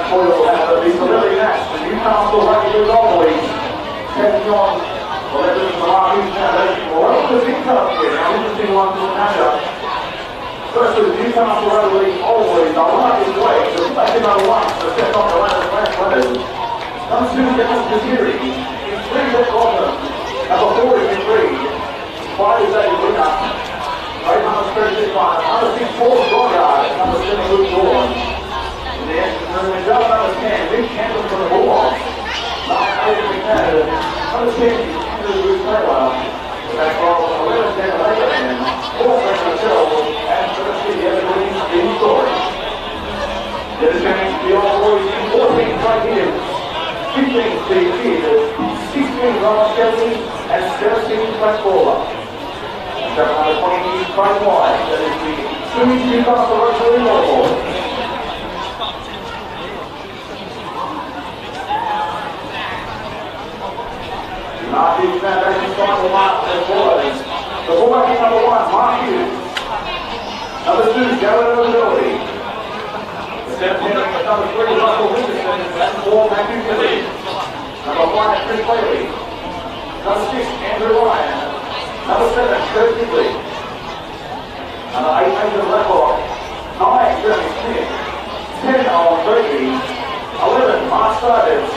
Coyle and the Disability Nats, the Newcastle All Stars, taking on the legends of the Mark Hughes Foundation. Well, the Newcastle here, now interesting one to the matchup. First is Newcastle All Stars, they'll run his way, so back in number 1, so set on the ladder flash letters. Comes to the series, in 3 left bottom, number 4 is in 3, 5 is a winner. Right number 36 line, number 6, Paul Dryard, number 7, Luke Dawn. In the extra room, we go number 10, Luke Campbell from the Bulldogs. Number 8 is Canada, number 10 is Andrew Bruce Taylor. The back row, 11 10 Abraham, 4 Frank Michelle, and 13 everybody in story. The change the All Boys in 14 right here. 15 Steve Peters, 16 Ron Skelly, and 17 Frank Bowler. Number 20, Frank White, that is the Newcastle All Boys. Mark Hughes Foundation final mark as follows. The fullback is number 1, Mark Hughes. Number 2, Jared O'Billy. The 17 is number 3, Russell Richardson, and 4, Matthew Kelly. Number 5, Chris Bailey. Number 6, Andrew Ryan. Number 7, Kurt Digley. Number 8, Nathan Blacklock. 9, Jeremy Smith. 10, Owen Berkey. 11, Mark Stardust.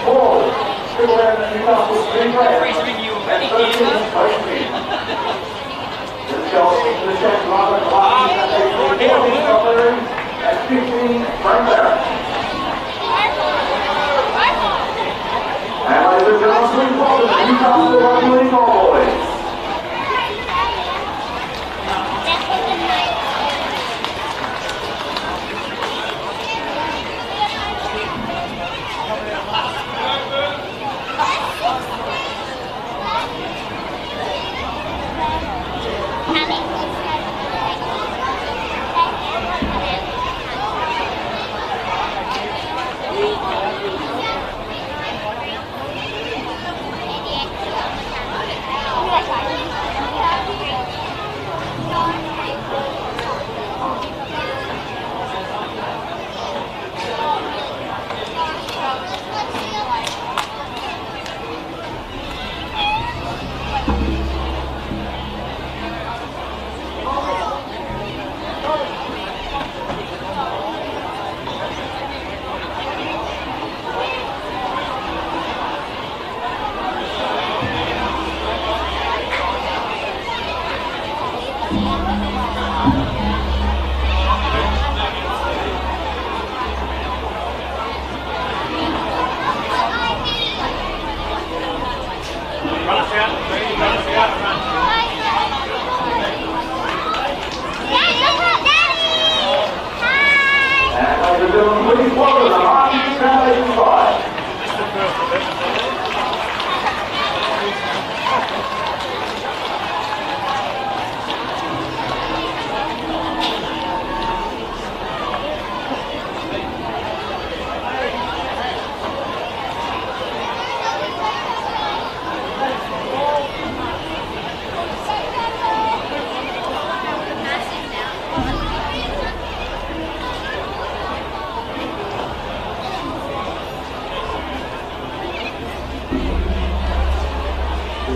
12, Triple M Newcastle Street Brand. And 13, Coach Smith. Let's go into the check. Mark Hughes and 15, Frank Barrett. And ladies and gentlemen, please welcome the Newcastle All Boys.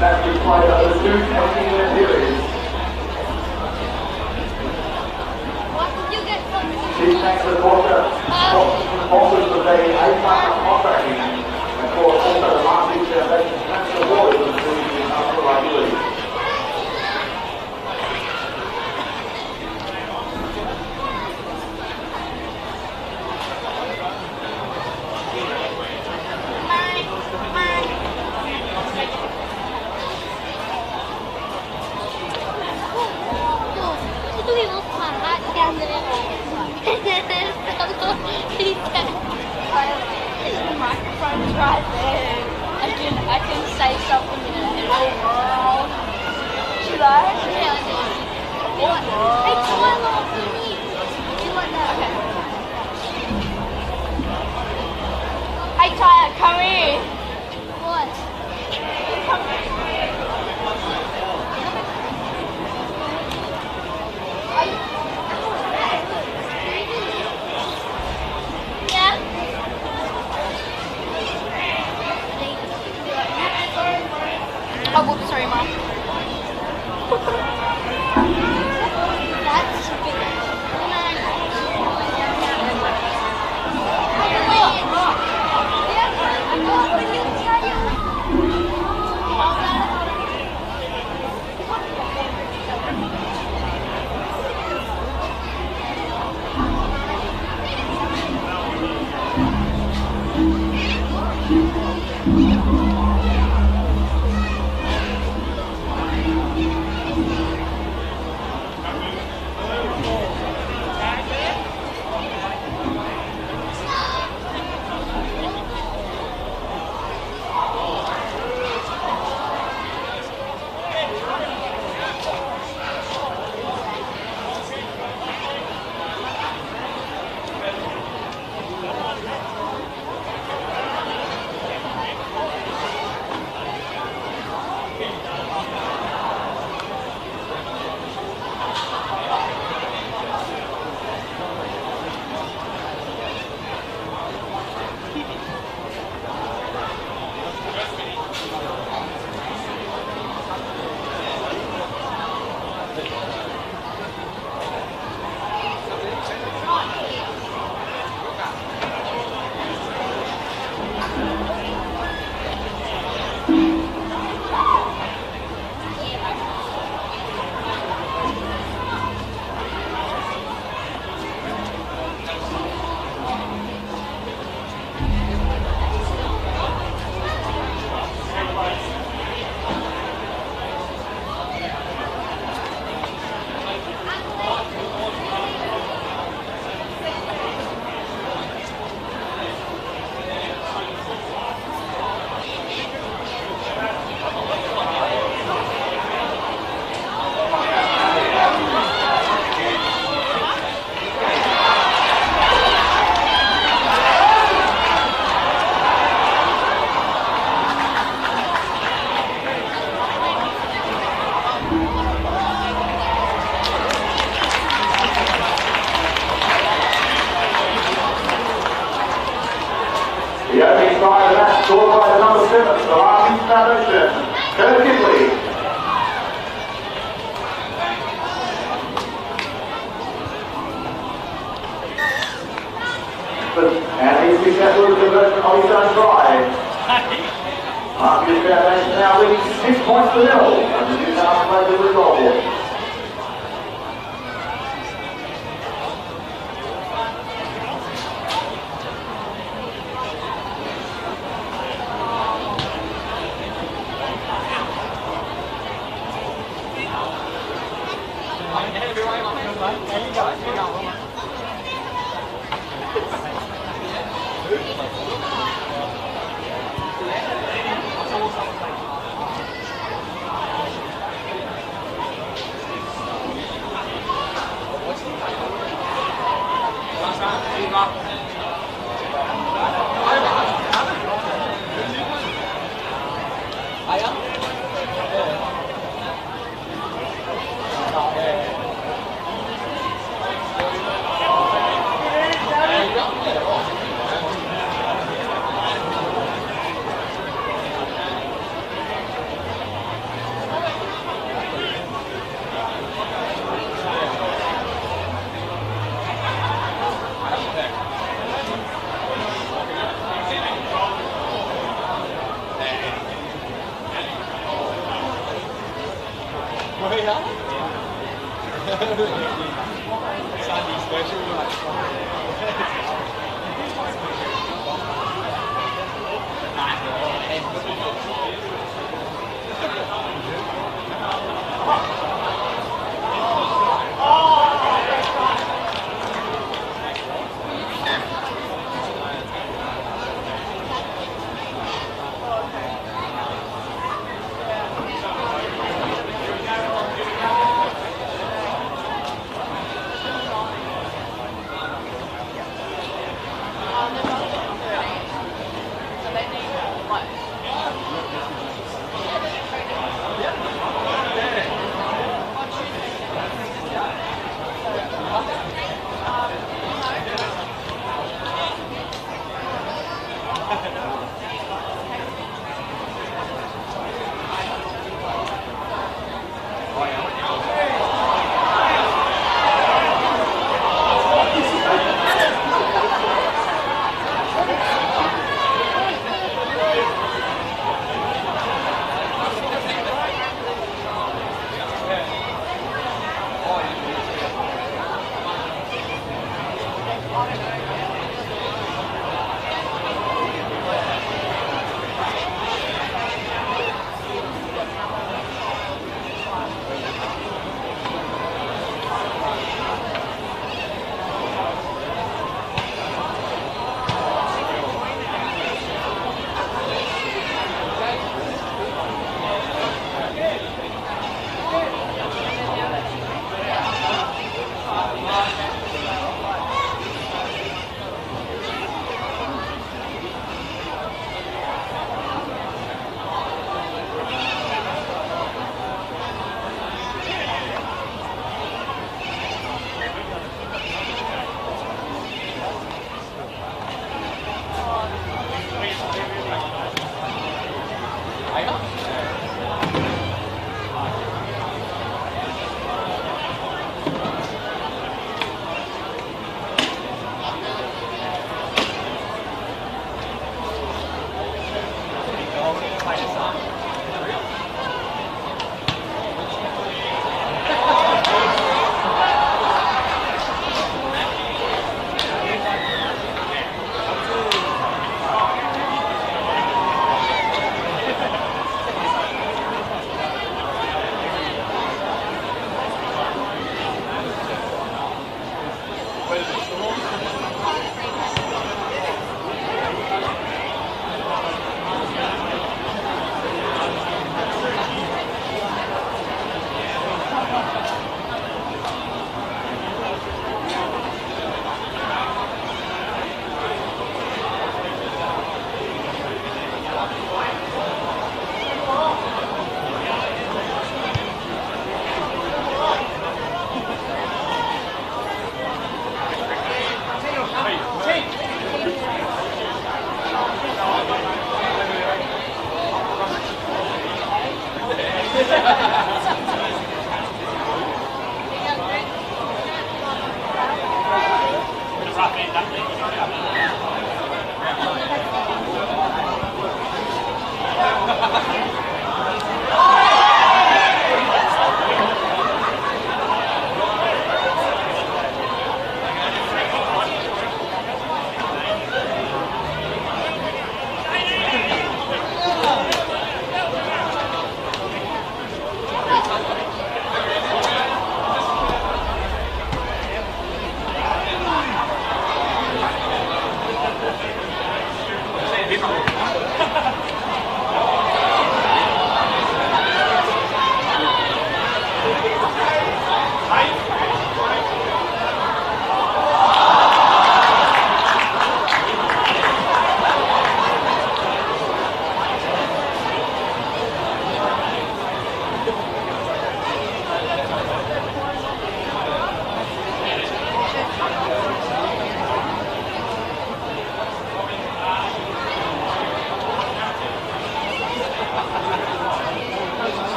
That's the play of the 2-14-minute series. Chief thanks to the quarter, sponsors of the 8-month contracting, and of course also the Mark Hughes Foundation National Awards of the Newcastle Rugby League. Microphone's right there. I can say something in it. Oh world. Should I? Yeah, I do. What? Hey, Tyler, come here. You like that? Okay. Hey Tyler, come here. What? Come here. Yeah. Scored by the number 7, the Mark Hughes Foundation, Kurt Kipley. And he's successful with the conversion of his own try. Mark Hughes Foundation now leading 6 points to 0 on the Newcastle All Stars scoreboard.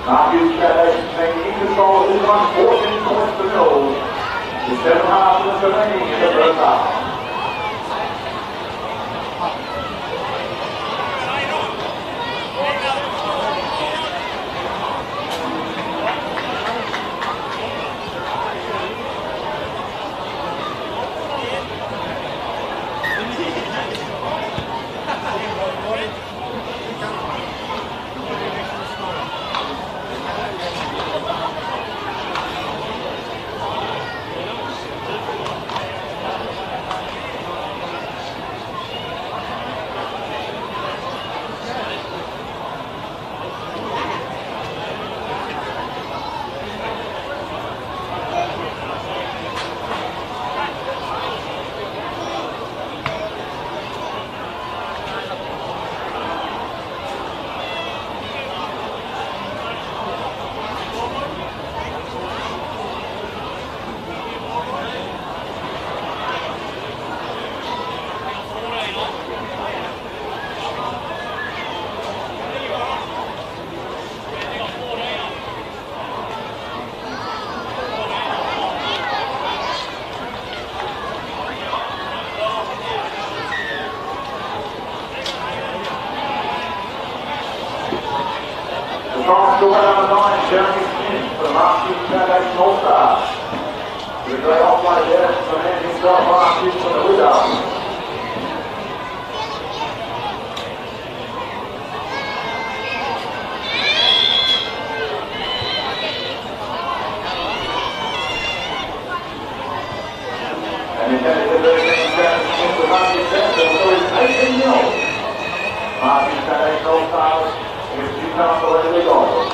Mark Hughes making control of this one, 14 points to nil. With 7.5 minutes remaining in the first half. Strong score number 9, Jeremy Smith for the Mark Hughes Newcastle All Stars. The great offload there from the man himself, Mark Hughes for the winner. And in terms of the Jeremy Smith for Mark Hughes Newcastle, so it's 18-0. Mark Hughes Newcastle All Stars against Newcastle All Stars.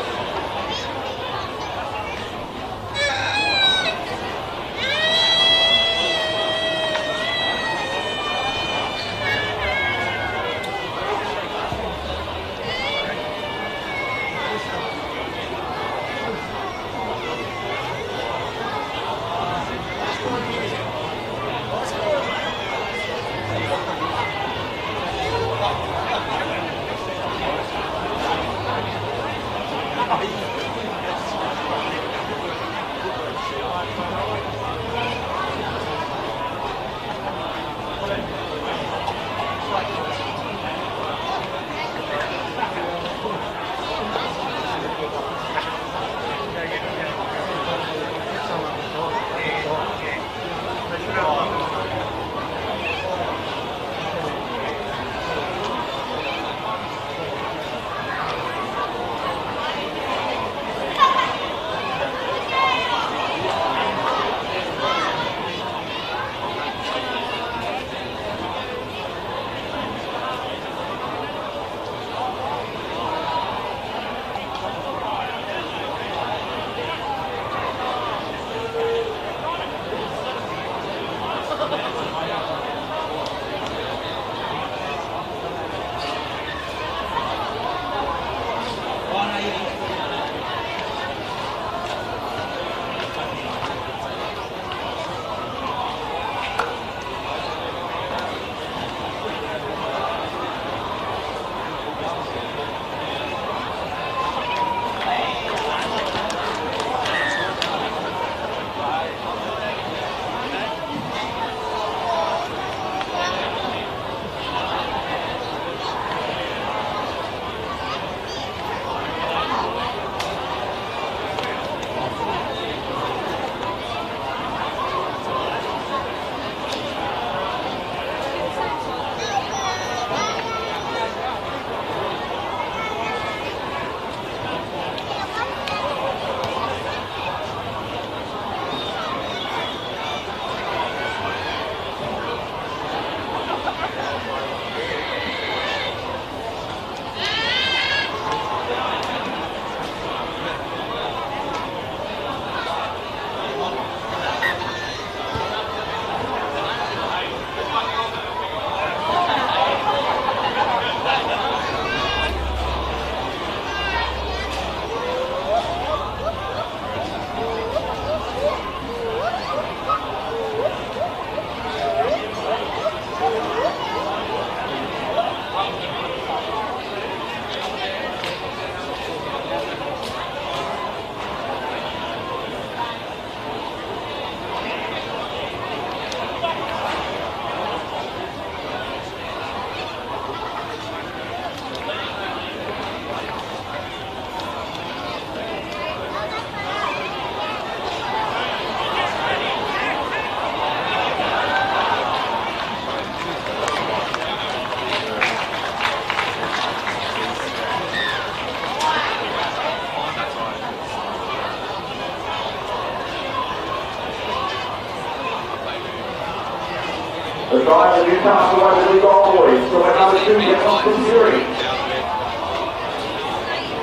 The drive of Newcastle All Boys, so at number 2 gets off the series.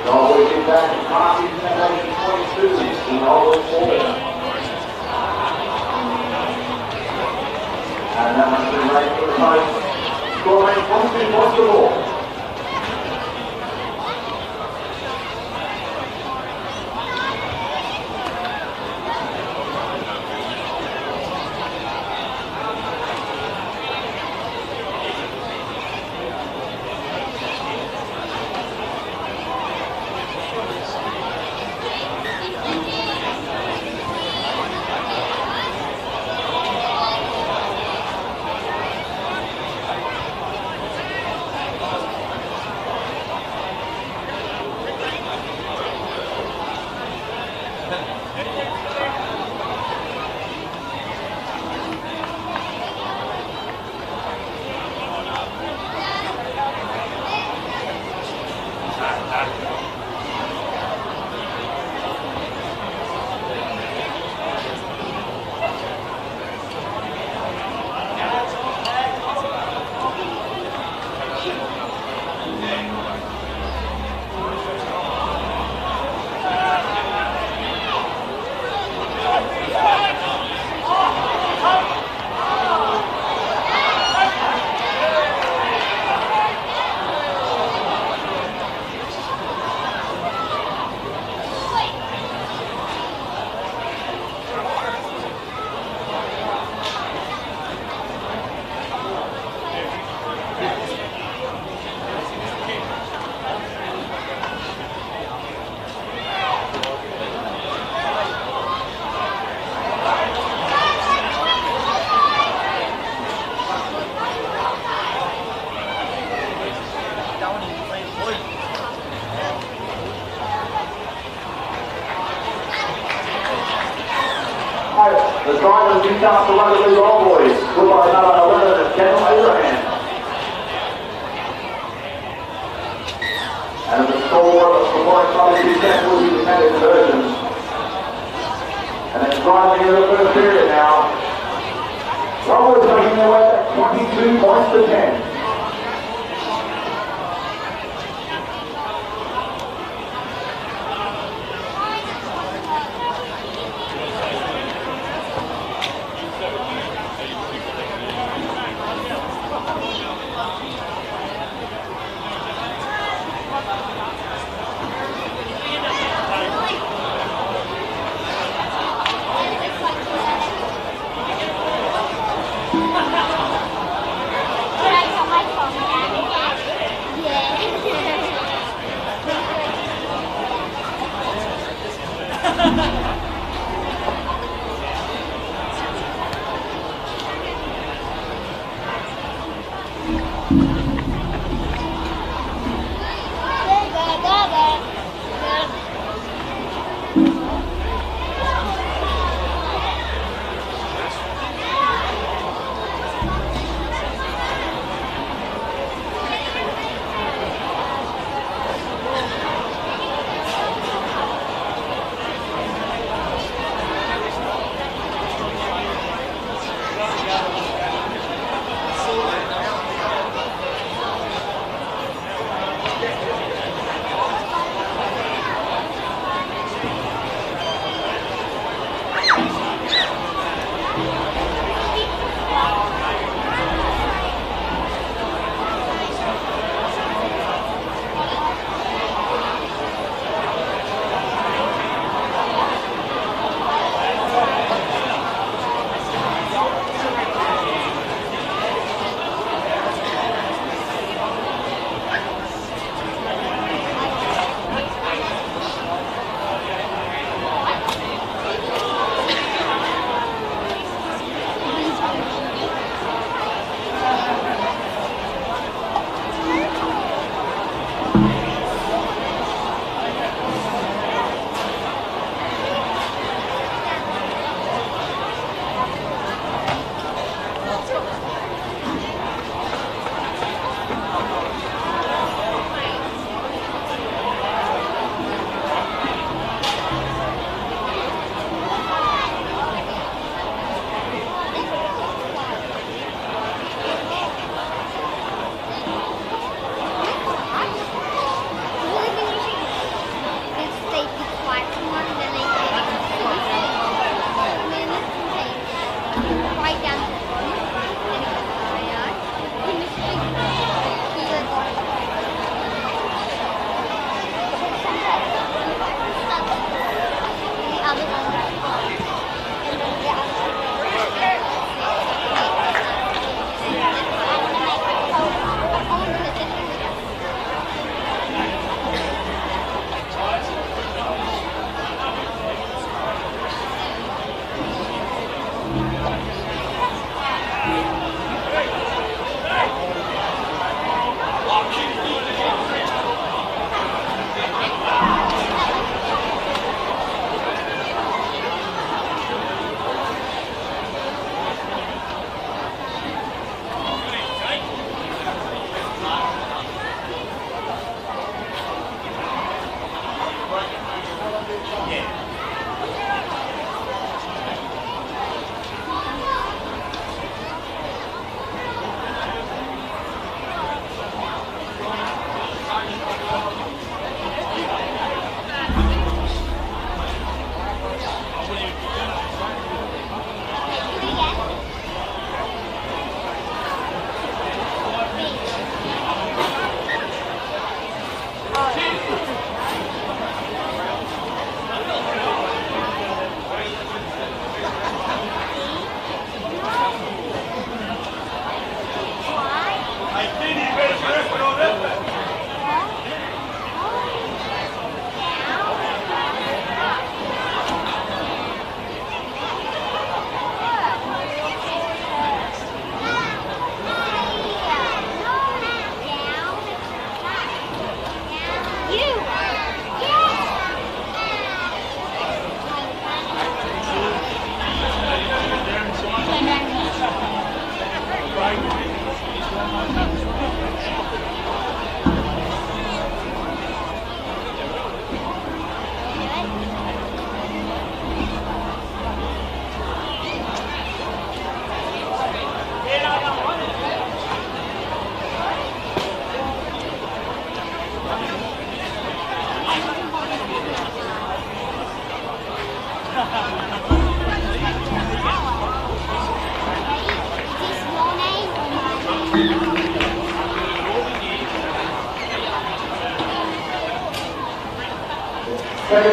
The All Boys get back to Mark Hughes 22 in All Boys 4. And that must be right for the post. Scoring 22 points to ball. Newcastle All Boys, scored by number 11, Kendall Abraham. And the score for Warren College is that will be the kind of conversions. And it's driving into the first period now. Rollers making their way back 22 points to 10. Second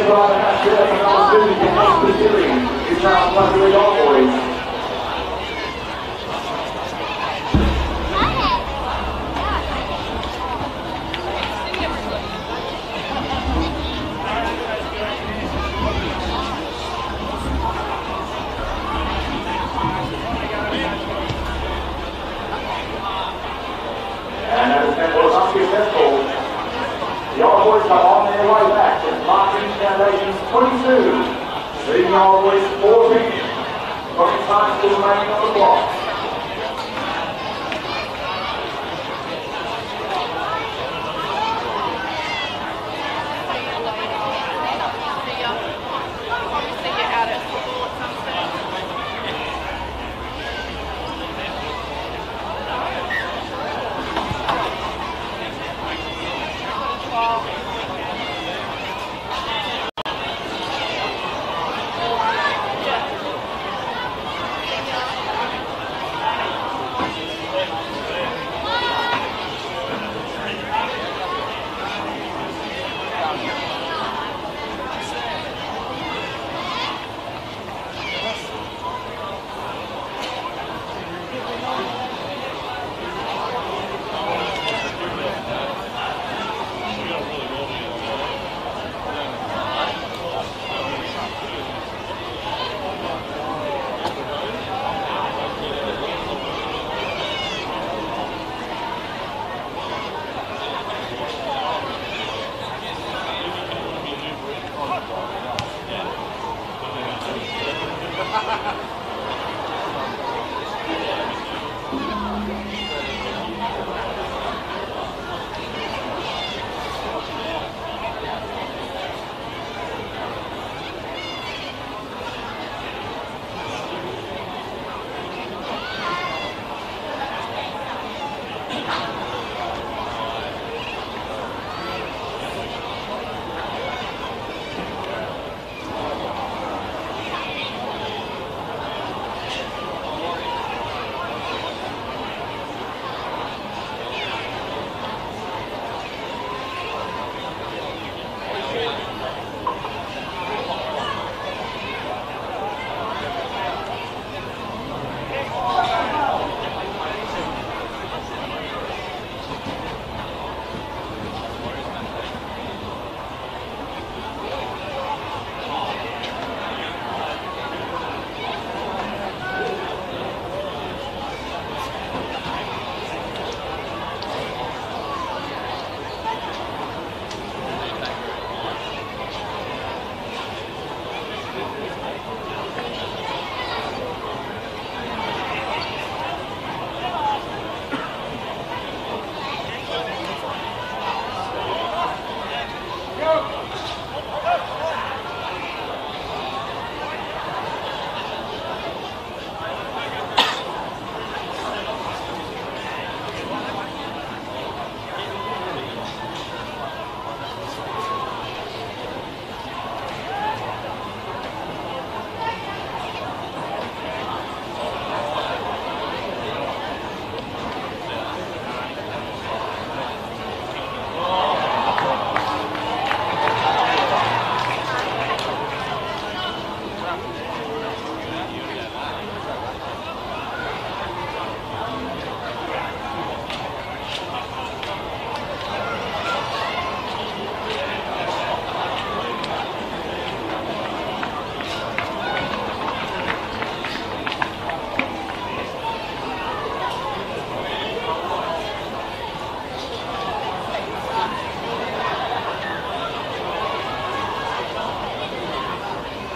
drive and that's it for number 2 in the series. Newcastle All Boys. And that is was unsuccessful. The All Boys are on their way back with Mark Hughes Foundation's 22, leading the All Boys 14. 20 times still remaining on the clock.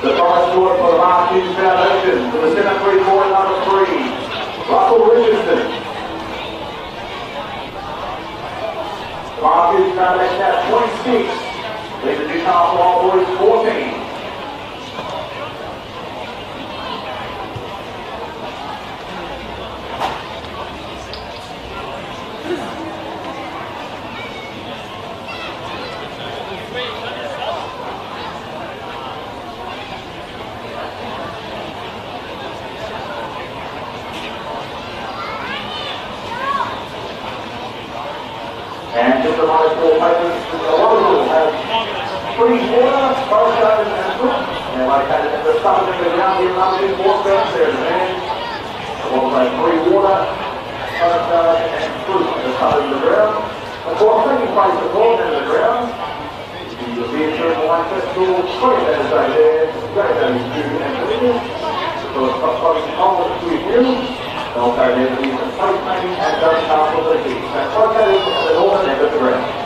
The final score for the Mark Hughes Foundation for the center free court number 3, Russell Richardson. Mark Hughes Foundation at 26, leading the Newcastle All Boys 14. And just a reminder for patrons, a lot of them have free water, both showers and fruit. They're located at the southern end of the ground here in London, Port Bench, there's a man. Also free water, both showers and fruit at the southern end of the ground. Of course, taking place at the northern end of the ground, the Beer Circle Wine Festival, 20 minutes over there, great value food and delicious. So it's got something common to you. Also there's the plate making and Newcastle All Stars. That's located at the northern end of the ground.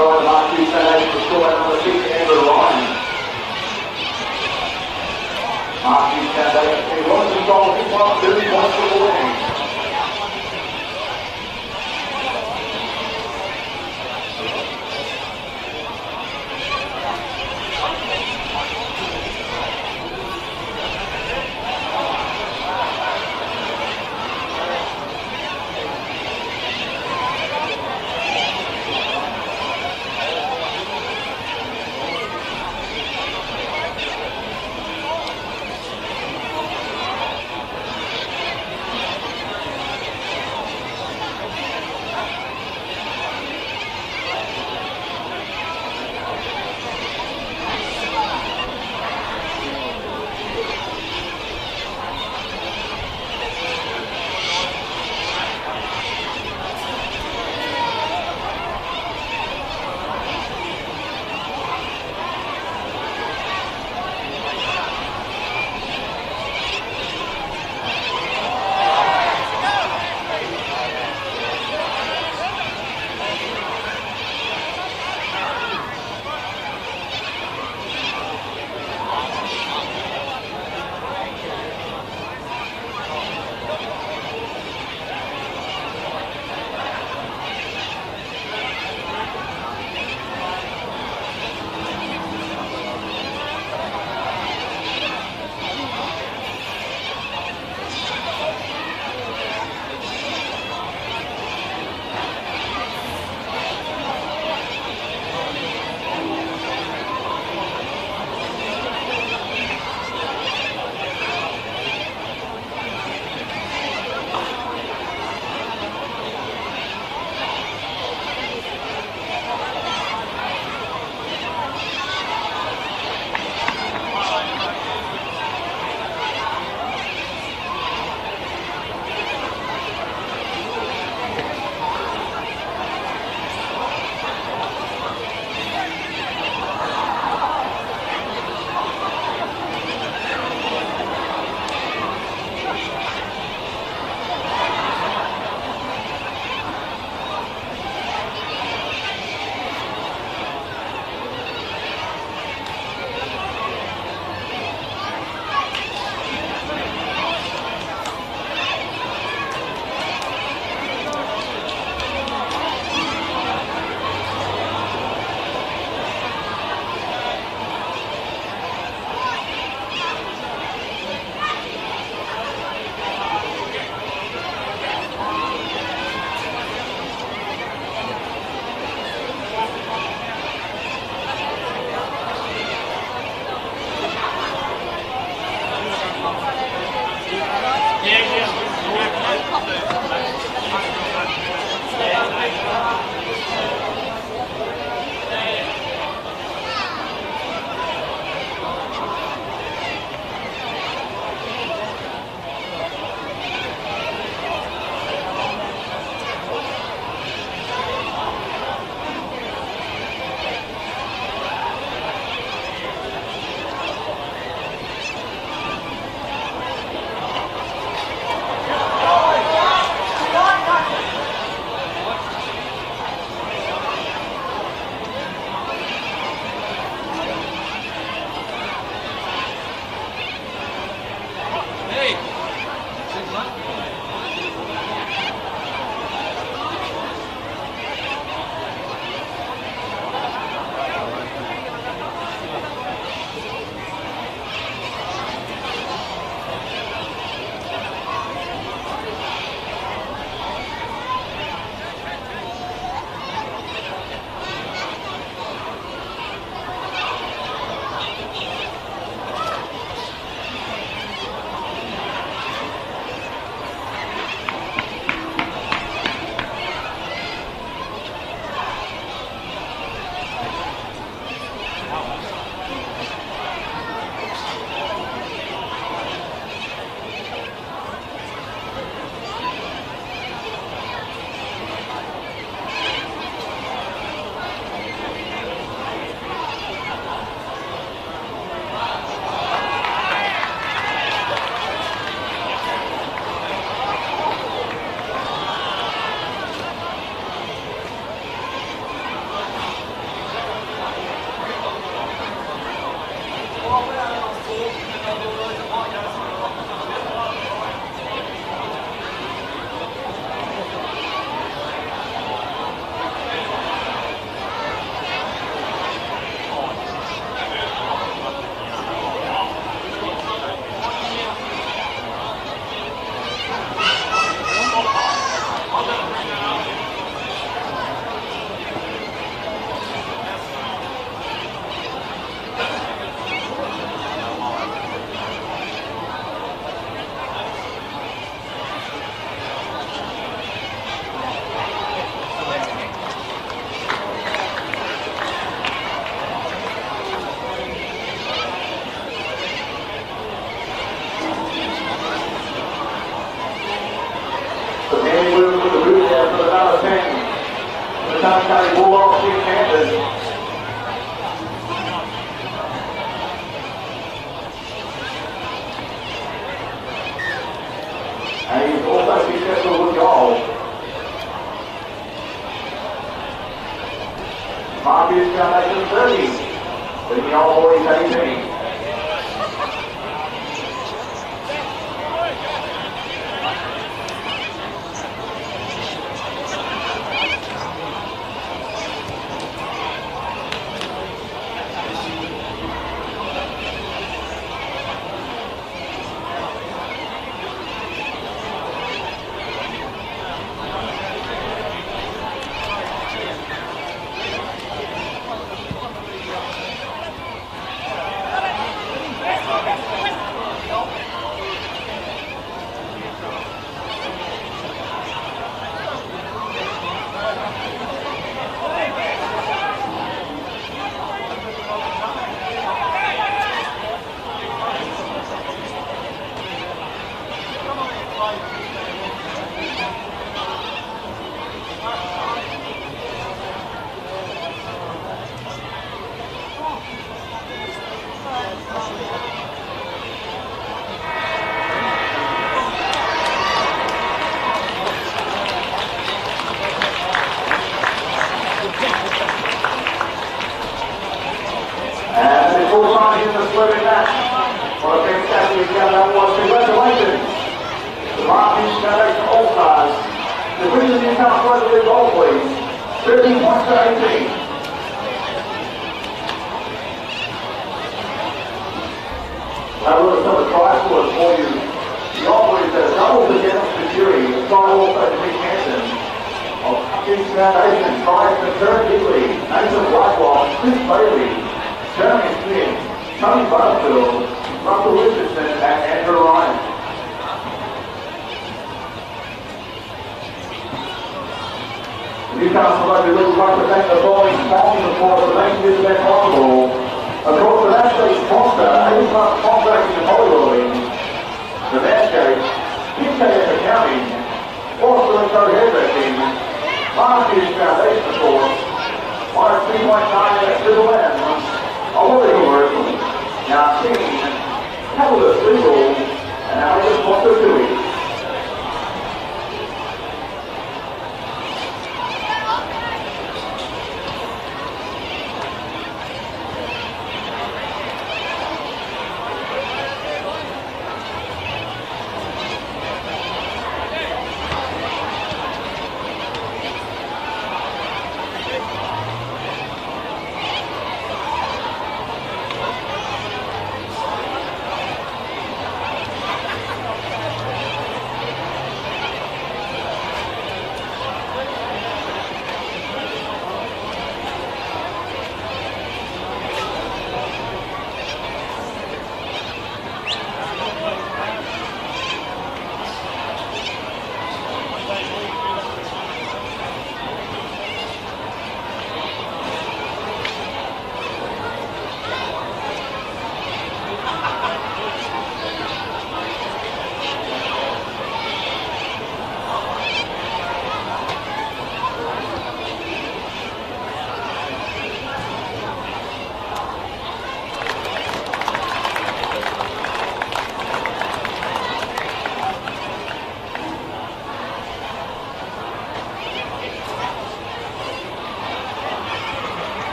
by the Mark Hughes Foundation for score number 6, Amber Ryan. Mark Hughes Foundation, he was involved in 1-2 points for 14. number 10. The Southern County Bulldogs, Steve Hampton. And he's also successful with goal. Mark Hughes Foundation 30. The Old Boys 18. Congratulations to Mark Hughes Newcastle All Stars. The winners of Newcastle All Stars, 13 points to 18. Have a look at some of the try scores for you. The All Boys had a double to Dennis Security, the try also to Nick Hansen of Hughes Foundation, tries to Kurt Higley, Nathan Whitewell, Chris Bailey, Jeremy Smith, Tony Butterfield, Russell Richardson, and Andrew Ryan. Newcastle Rugby League would like to thank the following sponsors for making this event possible. Of course, the national sponsor, A-Plus Contracting and Hollywooding, the Manscaped, PKF Accounting, Forster & Co Hairdressing, Mark Hughes Foundation, of course, Minus 3.9 at Triple M, Olivia Group, now Team, Catalyst Legal, and our sponsor, Dewey.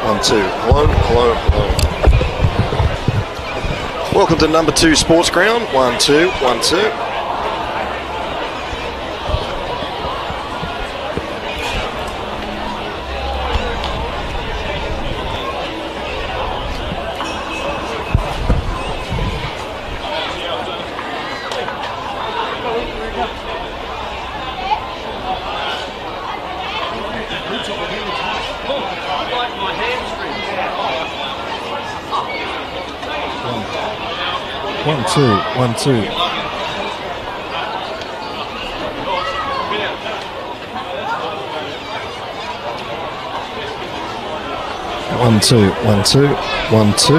One, two. Hello, hello, hello. Welcome to number 2 Sports Ground. 1, 2, 1, 2. One, two, 1, 2. 1, 2, 1, 2, 1, 2.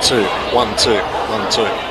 Two, 1, 2, 1, 2.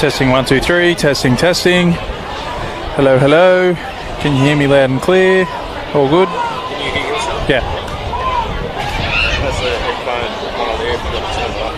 Testing 1, 2, 3. Testing, testing. Hello, hello. Can you hear me loud and clear? All good? Can you hear yourself? Yeah. That's a headphone model there. If you've got to turn it up.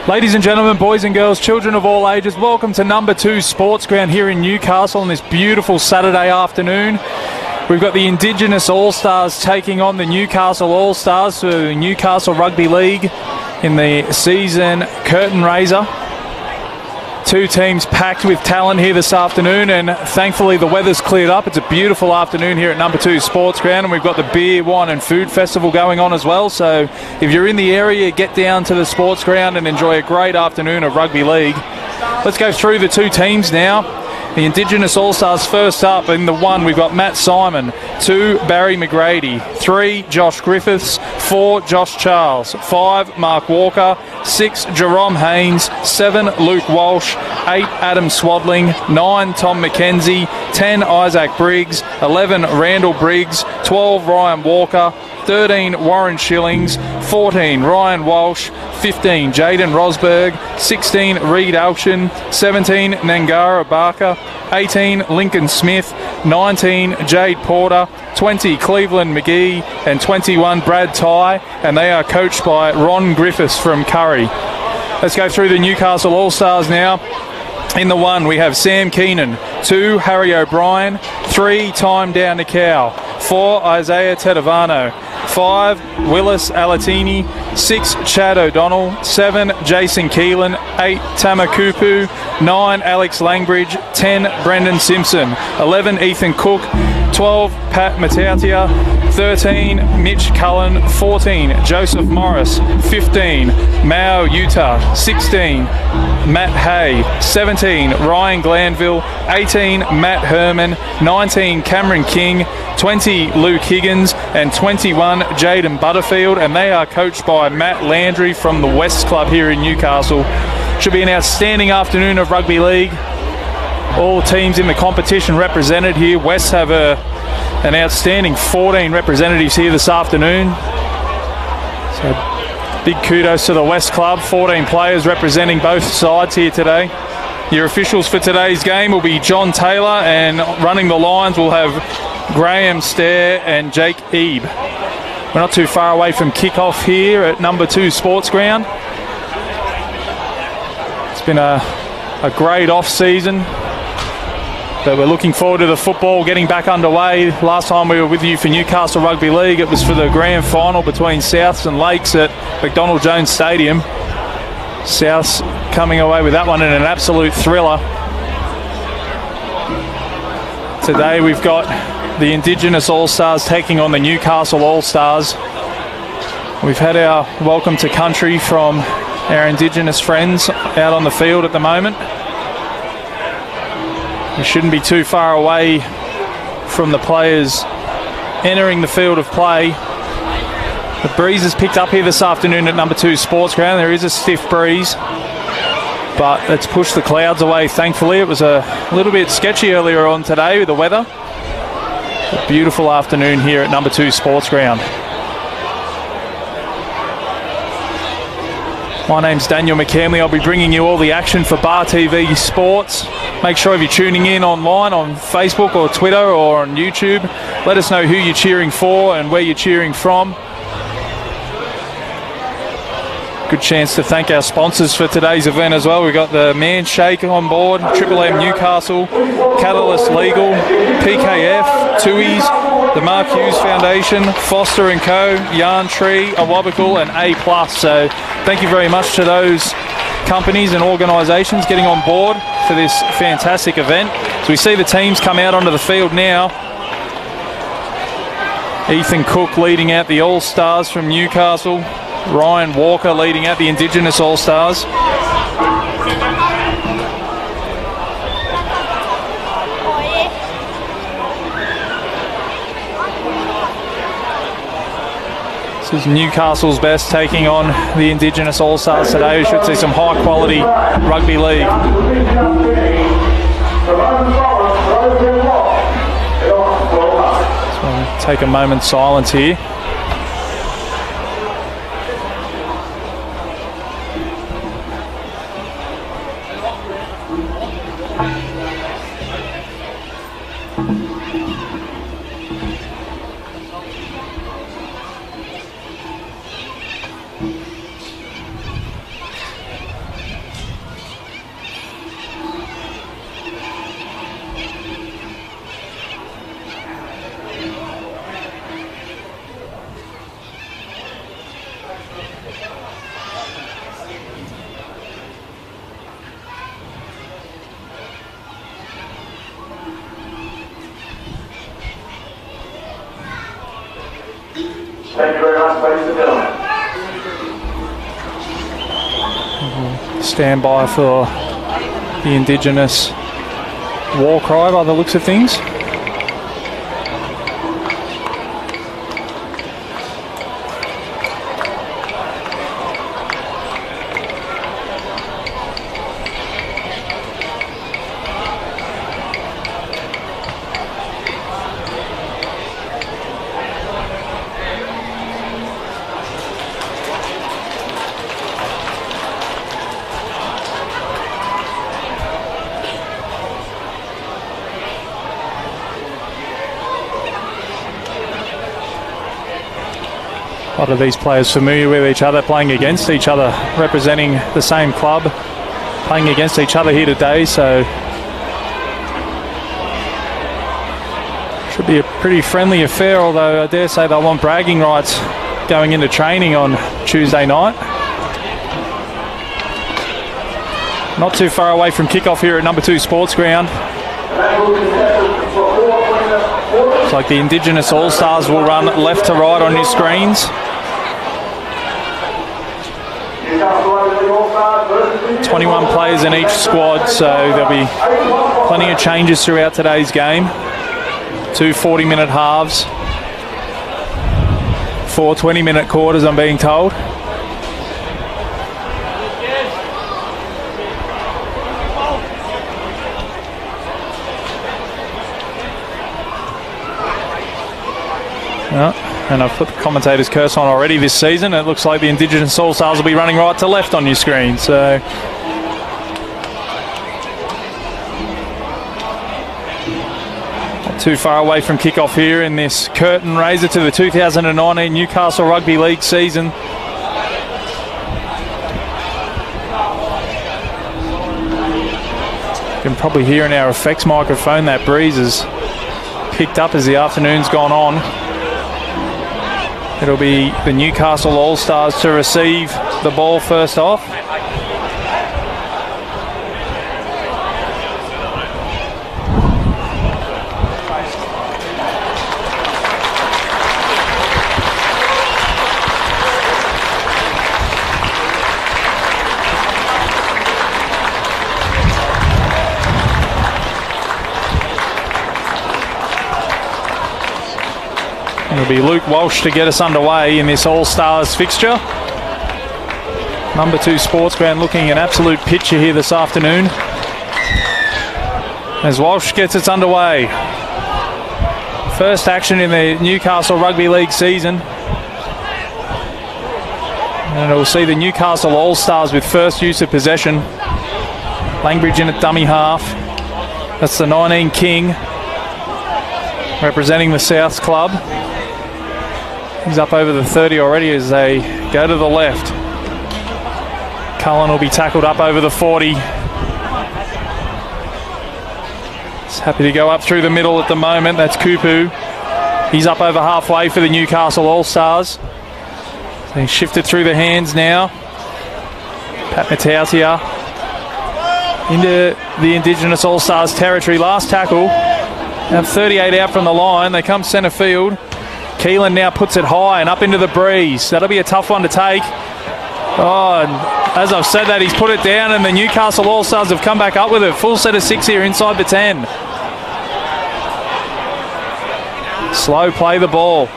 Ladies and gentlemen, boys and girls, children of all ages, welcome to number 2 Sports Ground here in Newcastle on this beautiful Saturday afternoon. We've got the Indigenous All Stars taking on the Newcastle All Stars for the Newcastle Rugby League in the season curtain raiser. Two teams packed with talent here this afternoon, and thankfully the weather's cleared up. It's a beautiful afternoon here at number 2 Sports Ground, and we've got the Beer, Wine and Food Festival going on as well. So if you're in the area, get down to the Sports Ground and enjoy a great afternoon of rugby league. Let's go through the two teams now. The Indigenous All Stars first up. In the 1, we've got Matt Simon. 2, Barry McGrady. 3, Josh Griffiths. 4, Josh Charles. 5, Mark Walker. 6, Jerome Haynes. 7, Luke Walsh. 8, Adam Swadling. 9, Tom McKenzie. 10, Isaac Briggs. 11, Randall Briggs. 12, Ryan Walker. 13, Warren Shillings. 14, Ryan Walsh. 15, Jaden Rosberg. 16, Reed Alshin. 17, Nangara Barker. 18, Lincoln Smith. 19, Jade Porter. 20, Cleveland McGee. And 21, Brad Tye. And they are coached by Ron Griffiths from Curry. Let's go through the Newcastle All Stars now. In the 1, we have Sam Keenan. 2, Harry O'Brien. 3, Time Down to Cow. 4, Isaiah Tedavano. 5, Willis Alatini. 6, Chad O'Donnell. 7, Jason Keelan. 8, Tamakupu. 9, Alex Langbridge. 10, Brendan Simpson. 11, Ethan Cook. 12, Pat Matautia. 13, Mitch Cullen. 14, Joseph Morris. 15, Mao Utah. 16, Matt Hay. 17, Ryan Glanville. 18, Matt Herman. 19, Cameron King. 20, Luke Higgins. And 21, Jaden Butterfield. And they are coached by Matt Landry from the West Club here in Newcastle. Should be an outstanding afternoon of rugby league. All teams in the competition represented here. West have an outstanding 14 representatives here this afternoon. So big kudos to the West Club. 14 players representing both sides here today. Your officials for today's game will be John Taylor, and running the lines will have Graham Stair and Jake Ebe. We're not too far away from kickoff here at number 2 Sports Ground. It's been a great off-season, but we're looking forward to the football getting back underway. Last time we were with you for Newcastle Rugby League, it was for the grand final between Souths and Lakes at McDonald Jones Stadium. Souths coming away with that one in an absolute thriller. Today we've got the Indigenous All Stars taking on the Newcastle All Stars. We've had our welcome to country from our Indigenous friends out on the field at the moment. We shouldn't be too far away from the players entering the field of play. The breeze has picked up here this afternoon at number 2 Sports Ground. There is a stiff breeze, but it's pushed the clouds away, thankfully. It was a little bit sketchy earlier on today with the weather. A beautiful afternoon here at number 2 Sports Ground. My name's Daniel McCamley. I'll be bringing you all the action for Bar TV Sports. Make sure if you're tuning in online on Facebook or Twitter or on YouTube, let us know who you're cheering for and where you're cheering from. Good chance to thank our sponsors for today's event as well. We've got the Man Shake on board, Triple M Newcastle, Catalyst Legal, PKF, Tui's, the Mark Hughes Foundation, Foster & Co, Yarn Tree, Awabakal and A+. So thank you very much to those companies and organisations getting on board for this fantastic event. So we see the teams come out onto the field now. Ethan Cook leading out the All Stars from Newcastle. Ryan Walker leading out the Indigenous All Stars. This is Newcastle's best taking on the Indigenous All Stars today. We should see some high quality rugby league. So we'll take a moment's silence here. Thank you very much, ladies and gentlemen. Stand by for the Indigenous war cry by the looks of things. A lot of these players familiar with each other, playing against each other, representing the same club, playing against each other here today, so should be a pretty friendly affair, although I dare say they'll want bragging rights going into training on Tuesday night. Not too far away from kickoff here at number 2 Sports Ground. Looks like the Indigenous All Stars will run left to right on your screens. 21 players in each squad, so there'll be plenty of changes throughout today's game. 2 40-minute halves, 4 20-minute quarters, I'm being told. And I've put the commentator's curse on already this season. It looks like the Indigenous All Stars will be running right to left on your screen. So not too far away from kickoff here in this curtain raiser to the 2019 Newcastle Rugby League season. You can probably hear in our effects microphone that breeze has picked up as the afternoon's gone on. It'll be the Newcastle All Stars to receive the ball first off. It'll be Luke Walsh to get us underway in this All-Stars fixture. Number 2 Sports Ground looking an absolute picture here this afternoon, as Walsh gets us underway. First action in the Newcastle Rugby League season. And we'll see the Newcastle All Stars with first use of possession. Langbridge in at dummy half. That's the 19 King, representing the Souths club. He's up over the 30 already as they go to the left. Cullen will be tackled up over the 40. He's happy to go up through the middle at the moment. That's Kupu. He's up over halfway for the Newcastle All Stars. He's shifted through the hands now. Pat Matautia into the Indigenous All Stars territory. Last tackle. They have 38 out from the line. They come centre field. Keelan now puts it high and up into the breeze. That'll be a tough one to take. Oh, and as I've said that, he's put it down, and the Newcastle All Stars have come back up with it. Full set of 6 here inside the 10. Slow play the ball.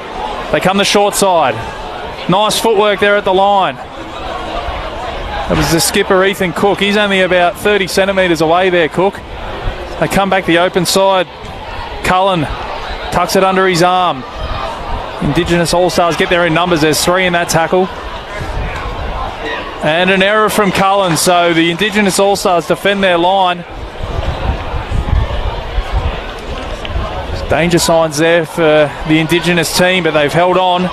They come the short side. Nice footwork there at the line. That was the skipper, Ethan Cook. He's only about 30 centimetres away there, Cook. They come back the open side. Cullen tucks it under his arm. Indigenous All Stars get there in numbers. There's 3 in that tackle. And an error from Cullen, so the Indigenous All Stars defend their line. Danger signs there for the Indigenous team, but they've held on.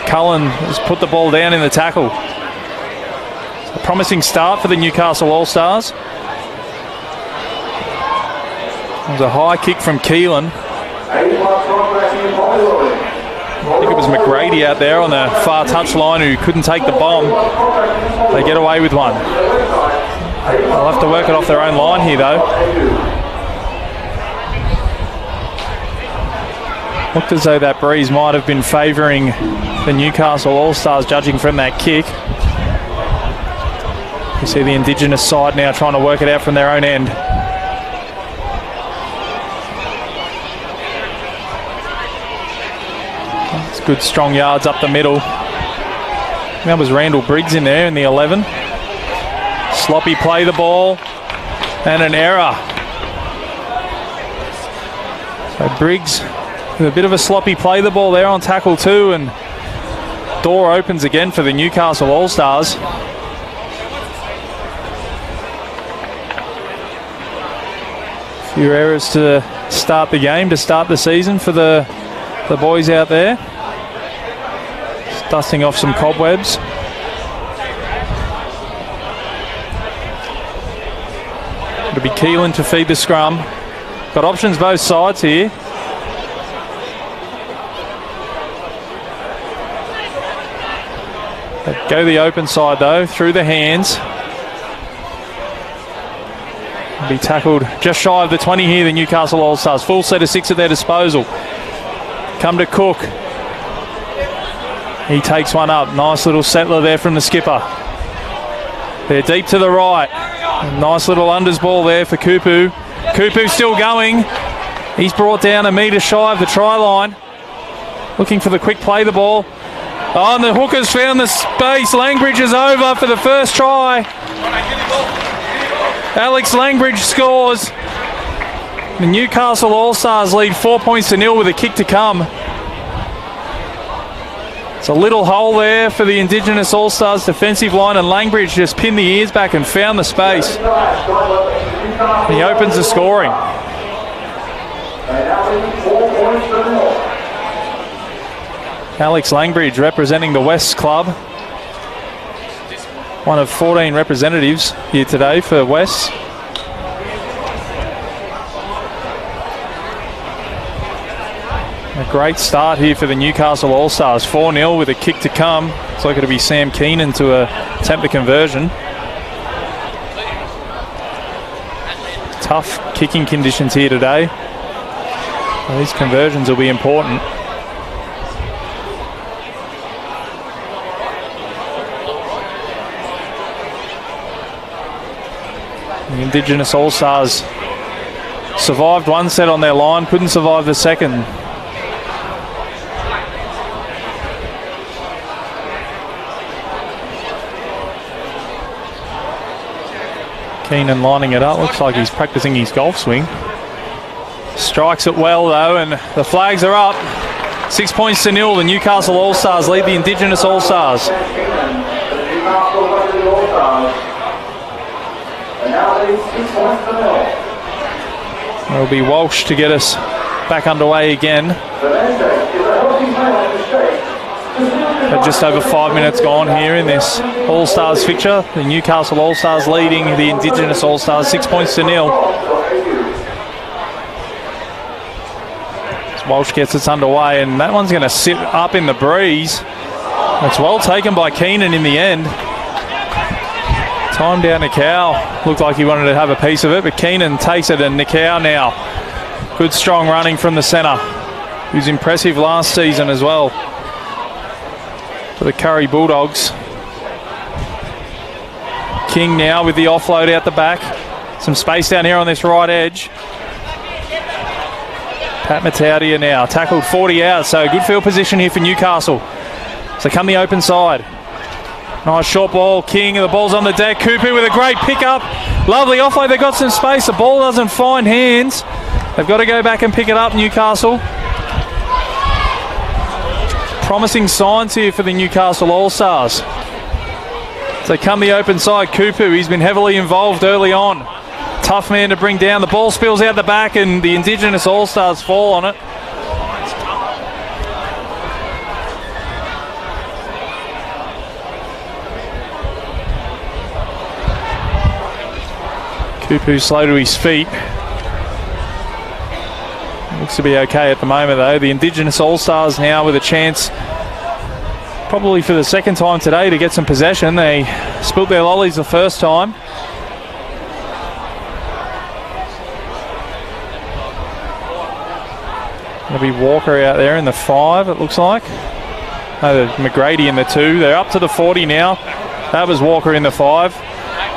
Cullen has put the ball down in the tackle. A promising start for the Newcastle All Stars. It was a high kick from Keelan. I think it was McGrady out there on the far touchline who couldn't take the bomb. They get away with one. They'll have to work it off their own line here though. Looked as though that breeze might have been favouring the Newcastle All Stars, judging from that kick. You see the Indigenous side now trying to work it out from their own end. It's good strong yards up the middle. That was Randall Briggs in there in the 11. Sloppy play the ball and an error. So Briggs with a bit of a sloppy play the ball there on tackle 2, and door opens again for the Newcastle All Stars. A few errors to start the game, to start the season for the boys out there. Just dusting off some cobwebs. It'll be Keelan to feed the scrum. Got options both sides here. They go the open side though, through the hands. Be tackled just shy of the 20 here, the Newcastle All Stars. Full set of 6 at their disposal. Come to Cook. He takes one up. Nice little settler there from the skipper. They're deep to the right. Nice little unders ball there for Kupu. Kupu still going. He's brought down a metre shy of the try line. Looking for the quick play the ball. Oh, and the hooker's found the space. Langbridge is over for the first try. Alex Langbridge scores. The Newcastle All Stars lead 4-0 with a kick to come. It's a little hole there for the Indigenous All Stars defensive line, and Langbridge just pinned the ears back and found the space. He opens the scoring. Alex Langbridge representing the West Club. One of 14 representatives here today for West. A great start here for the Newcastle All Stars. 4-0 with a kick to come. Looks like it'll be Sam Keenan to attempt the conversion. Tough kicking conditions here today. These conversions will be important. The Indigenous All Stars survived one set on their line, couldn't survive the second. Keenan lining it up, looks like he's practicing his golf swing. Strikes it well though, and the flags are up. 6-0. The Newcastle All Stars lead the Indigenous All Stars. It'll be Walsh to get us back underway again. Just over 5 minutes gone here in this All Stars fixture. The Newcastle All Stars leading the Indigenous All Stars 6-0. As Walsh gets us underway, and that one's going to sit up in the breeze. It's well taken by Keenan in the end. Time down Nikau. Looked like he wanted to have a piece of it, but Keenan takes it, and Nikau now. Good strong running from the centre. He was impressive last season as well for the Curry Bulldogs. King now with the offload out the back. Some space down here on this right edge. Pat Mataudia now tackled 40 out, so good field position here for Newcastle. So come the open side. Nice short ball, King, the ball's on the deck. Cooper with a great pickup. Lovely offload, they've got some space. The ball doesn't find hands. They've got to go back and pick it up, Newcastle. Promising signs here for the Newcastle All Stars. So come the open side, Cooper, he's been heavily involved early on. Tough man to bring down. The ball spills out the back and the Indigenous All Stars fall on it. Kupu slow to his feet. Looks to be okay at the moment though. The Indigenous All Stars now with a chance, probably for the second time today, to get some possession. They spilt their lollies the first time. There'll be Walker out there in the 5, it looks like. No, McGrady in the 2. They're up to the 40 now. That was Walker in the 5.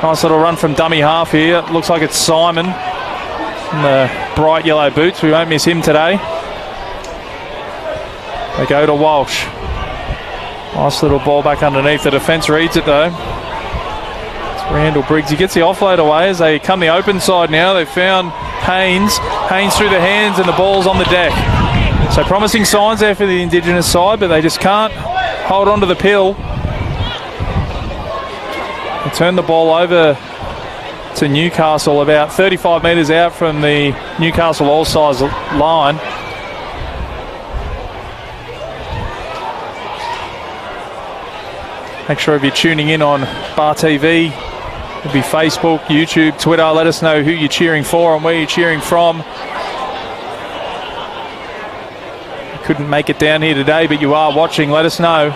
Nice little run from dummy half here. It looks like it's Simon in the bright yellow boots. We won't miss him today. They go to Walsh. Nice little ball back underneath. The defence reads it though. It's Randall Briggs. He gets the offload away as they come the open side now. They've found Haynes. Haynes through the hands and the ball's on the deck. So promising signs there for the Indigenous side, but they just can't hold on to the pill. They turn the ball over to Newcastle about 35 metres out from the Newcastle All Stars line. Make sure if you're tuning in on Bar TV, it'll be Facebook, YouTube, Twitter. Let us know who you're cheering for and where you're cheering from. You couldn't make it down here today, but you are watching. Let us know.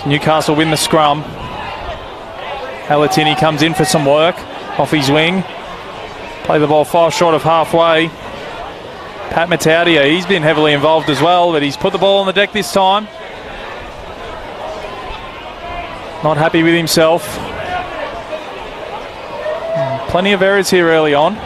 So Newcastle win the scrum. Halatini comes in for some work off his wing. Play the ball 5 short of halfway. Pat Mataudia, he's been heavily involved as well, but he's put the ball on the deck this time. Not happy with himself. Plenty of errors here early on.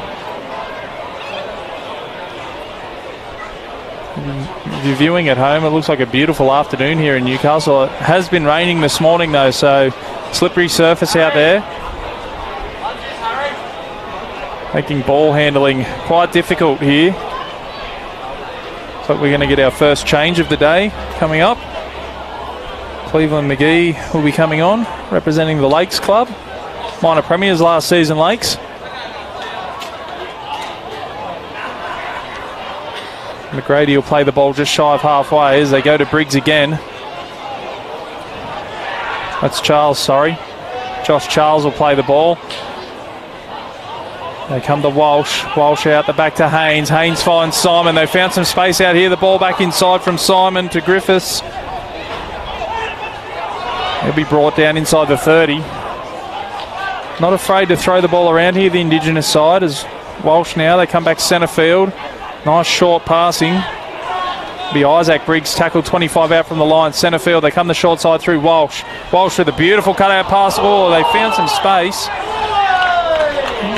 If you're viewing at home, it looks like a beautiful afternoon here in Newcastle. It has been raining this morning though, so slippery surface out there. Making ball handling quite difficult here. So we're going to get our first change of the day coming up. Cleveland McGee will be coming on, representing the Lakes Club. Minor premiers last season, Lakes. McGrady will play the ball just shy of halfway as they go to Briggs again. That's Charles, sorry. Josh Charles will play the ball. They come to Walsh. Walsh out the back to Haynes. Haynes finds Simon. They found some space out here. The ball back inside from Simon to Griffiths. He'll be brought down inside the 30. Not afraid to throw the ball around here, the Indigenous side, as Walsh now. They come back centre field. Nice short passing. Be Isaac Briggs tackled 25 out from the line. Centre field. They come the short side through Walsh. Walsh with a beautiful cutout pass. Oh, they found some space.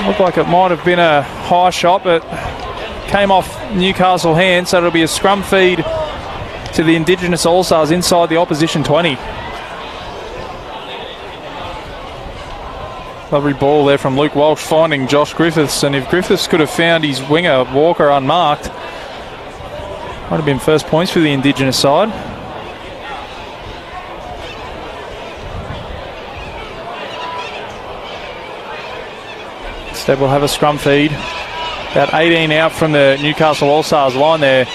Looked like it might have been a high shot, but came off Newcastle hands, so it'll be a scrum feed to the Indigenous All Stars inside the opposition 20. Lovely ball there from Luke Walsh finding Josh Griffiths, and if Griffiths could have found his winger Walker unmarked, might have been first points for the Indigenous side. Instead we'll have a scrum feed. About 18 out from the Newcastle All Stars line there.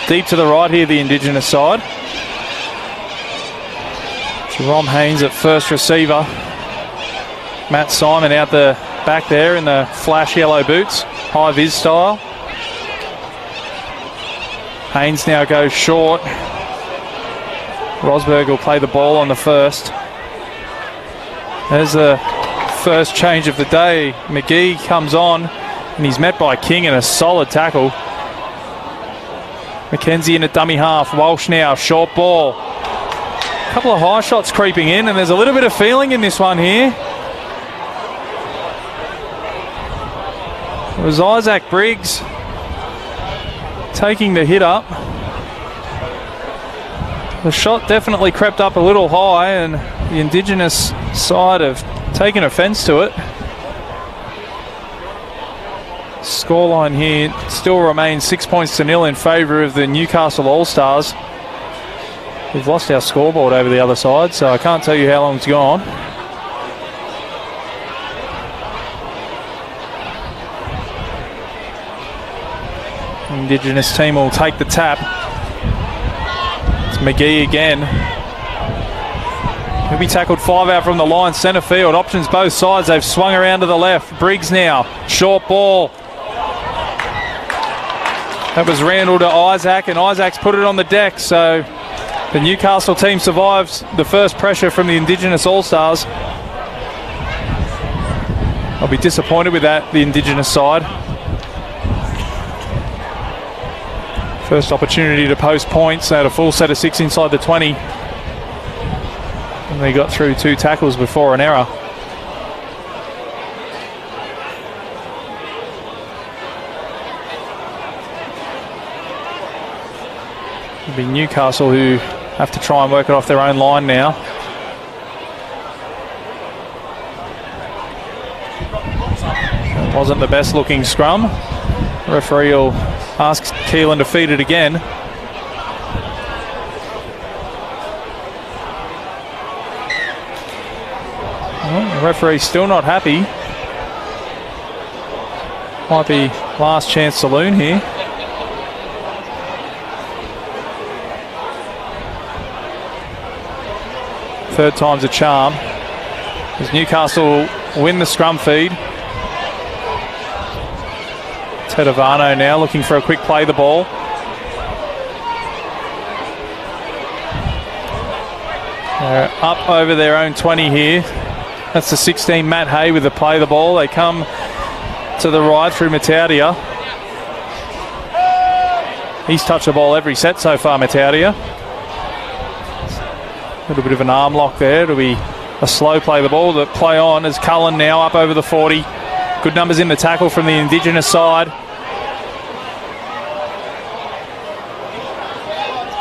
Deep to the right here, the Indigenous side. Jerome Haynes at first receiver. Matt Simon out the back there in the flash yellow boots. High vis style. Haynes now goes short. Rosberg will play the ball on the first. There's the first change of the day. McGee comes on and he's met by King in a solid tackle. McKenzie in a dummy half. Walsh now, short ball. A couple of high shots creeping in, and there's a little bit of feeling in this one here. It was Isaac Briggs taking the hit up. The shot definitely crept up a little high, and the Indigenous side have taken offence to it. Scoreline here still remains 6 points to 0 in favour of the Newcastle All Stars. We've lost our scoreboard over the other side, so I can't tell you how long it's gone. Indigenous team will take the tap. It's McGee again. He'll be tackled 5 out from the line, centre field. Options both sides. They've swung around to the left. Briggs now. Short ball. That was Randall to Isaac, and Isaac's put it on the deck. So the Newcastle team survives the first pressure from the Indigenous All Stars. I'll be disappointed with that, the Indigenous side. First opportunity to post points. They had a full set of 6 inside the 20. And they got through 2 tackles before an error. It'll be Newcastle who have to try and work it off their own line now. It wasn't the best looking scrum. The referee will ask Keelan to feed it again. Well, the referee's still not happy. Might be last chance saloon here. Third time's a charm. As Newcastle win the scrum feed. Tedavano now looking for a quick play the ball. They're up over their own 20 here. That's the 16, Matt Hay, with the play the ball. They come to the right through Mataudia. He's touched the ball every set so far, Mataudia. A little bit of an arm lock there. It'll be a slow play the ball. The play on is Cullen now up over the 40. Good numbers in the tackle from the Indigenous side.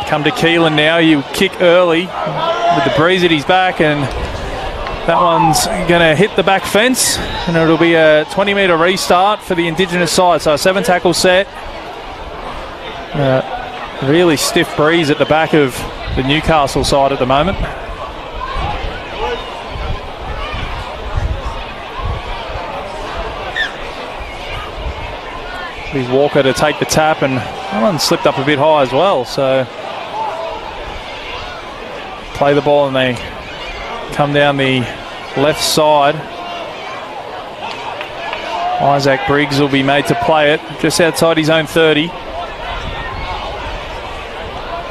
Come to Keelan now. You kick early with the breeze at his back, and that one's going to hit the back fence, and it'll be a 20-metre restart for the Indigenous side. So a 7 tackle set. Really stiff breeze at the back of the Newcastle side at the moment. Be Walker to take the tap, and that one slipped up a bit high as well. So play the ball and they come down the left side. Isaac Briggs will be made to play it just outside his own 30.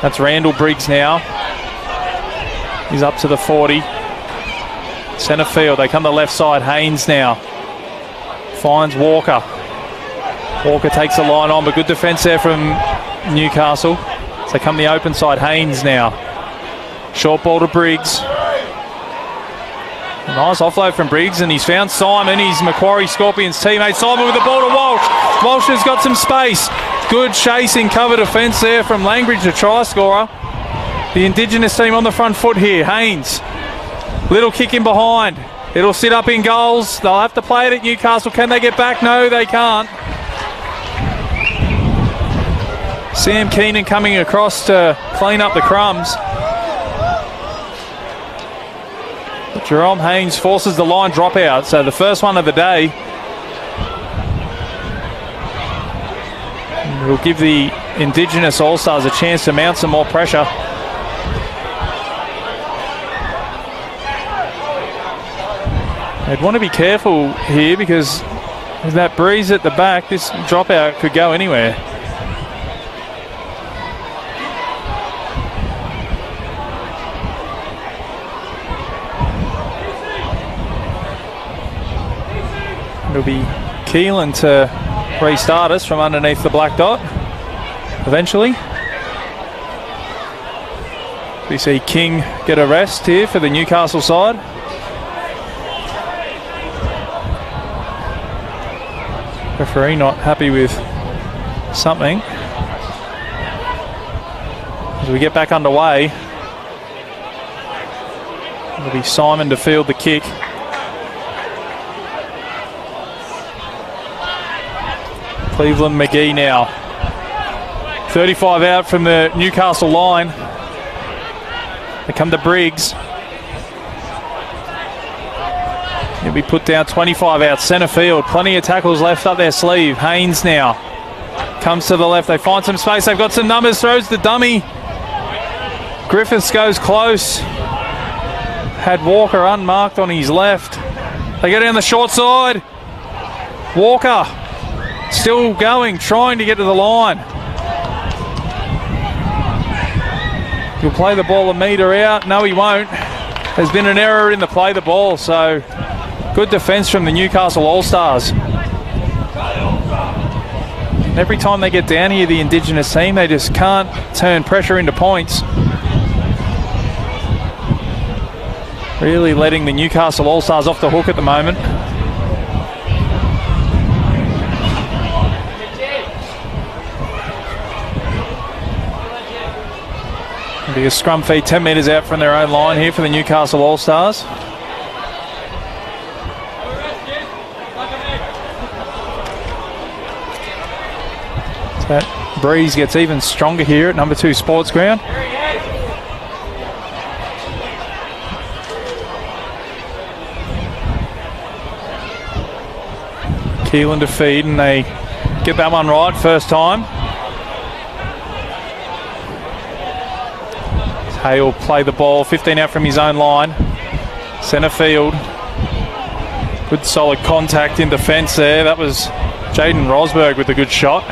That's Randall Briggs now. He's up to the 40. Centre field, they come to the left side. Haynes now finds Walker. Walker takes the line on, but good defence there from Newcastle. So they come the open side. Haynes now. Short ball to Briggs. A nice offload from Briggs, and he's found Simon. He's Macquarie Scorpions teammate. Simon with the ball to Walsh. Walsh has got some space. Good chasing cover defence there from Langridge, the try scorer. The Indigenous team on the front foot here. Haynes. Little kick in behind. It'll sit up in goals. They'll have to play it at Newcastle. Can they get back? No, they can't. Sam Keenan coming across to clean up the crumbs. Jerome Haynes forces the line dropout, so the first one of the day. It will give the Indigenous All Stars a chance to mount some more pressure. They'd want to be careful here because with that breeze at the back, this dropout could go anywhere. It'll be Keelan to restart us from underneath the black dot eventually. We see King get a rest here for the Newcastle side. Referee not happy with something. As we get back underway, it'll be Simon to field the kick. Cleveland McGee now. 35 out from the Newcastle line. They come to Briggs. He'll be put down 25 out centre field. Plenty of tackles left up their sleeve. Haynes now comes to the left. They find some space. They've got some numbers. Throws the dummy. Griffiths goes close. Had Walker unmarked on his left. They go down the short side. Walker still going, trying to get to the line. He'll play the ball a metre out. No, he won't. There's been an error in the play the ball, so good defence from the Newcastle All Stars. Every time they get down here, the Indigenous team, they just can't turn pressure into points. Really letting the Newcastle All Stars off the hook at the moment. It'll be a scrum feed 10 metres out from their own line here for the Newcastle All Stars. That breeze gets even stronger here at number 2 Sports Ground. Keelan to feed, and they get that one right first time. Hale play the ball, 15 out from his own line. Centre field. Good solid contact in defence there. That was Jaden Rosberg with a good shot.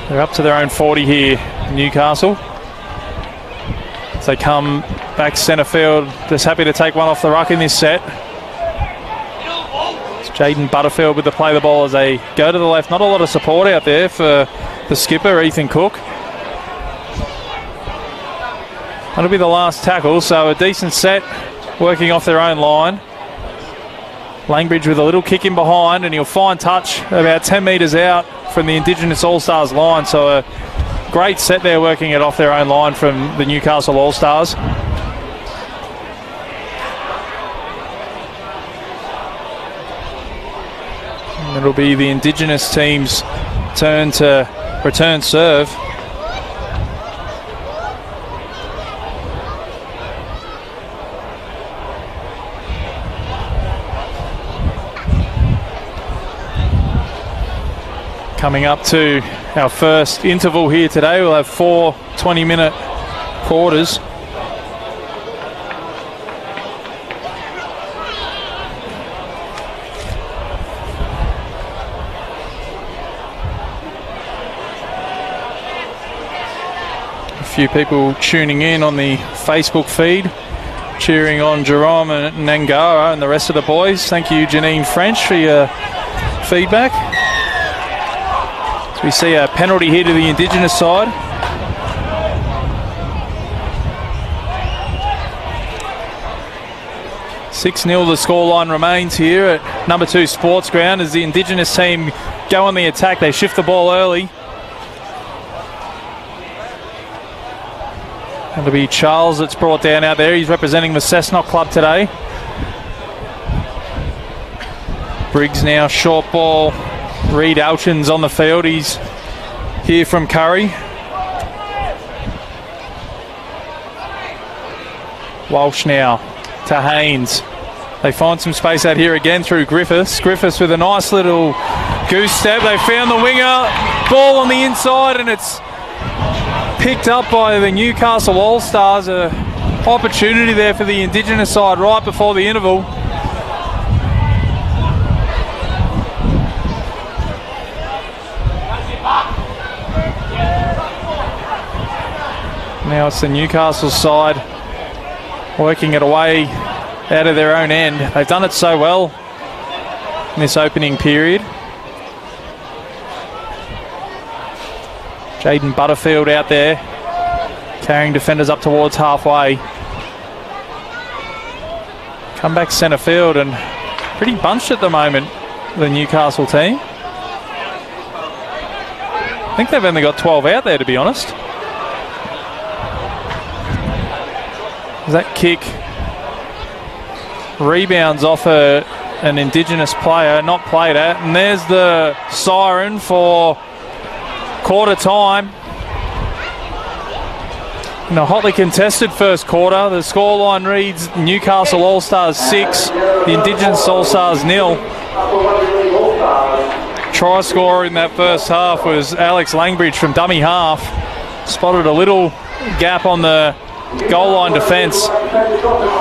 They're up to their own 40 here, Newcastle. As they come back centre field, just happy to take one off the ruck in this set. It's Jaden Butterfield with the play the ball as they go to the left. Not a lot of support out there for the skipper, Ethan Cook. That'll be the last tackle, so a decent set working off their own line. Langbridge with a little kick in behind, and he'll find touch about 10 metres out from the Indigenous All Stars line. So a great set there working it off their own line from the Newcastle All Stars. And it'll be the Indigenous team's turn to return serve. Coming up to our first interval here today, we'll have 4 20-minute quarters. A few people tuning in on the Facebook feed, cheering on Jerome and Nangara and the rest of the boys. Thank you, Janine French, for your feedback. We see a penalty here to the Indigenous side. (6-0) the scoreline remains here at number 2 Sports Ground as the Indigenous team go on the attack. They shift the ball early. That'll be Charles that's brought down out there. He's representing the Cessnock Club today. Briggs now short ball. Reed Alchin's on the field. He's here from Curry. Walsh now to Haynes. They find some space out here again through Griffiths. Griffiths with a nice little goose step. They found the winger. Ball on the inside, and it's picked up by the Newcastle All Stars. A opportunity there for the Indigenous side right before the interval. Now it's the Newcastle side working it away out of their own end. They've done it so well in this opening period. Jaden Butterfield out there carrying defenders up towards halfway. Come back centre field and pretty bunched at the moment, the Newcastle team. I think they've only got 12 out there, to be honest. That kick rebounds off a an Indigenous player not played at. And there's the siren for quarter time. In a hotly contested first quarter, the scoreline reads Newcastle All Stars 6, the Indigenous All Stars 0. Try scorer in that first half was Alex Langbridge from dummy half. Spotted a little gap on the goal line defence,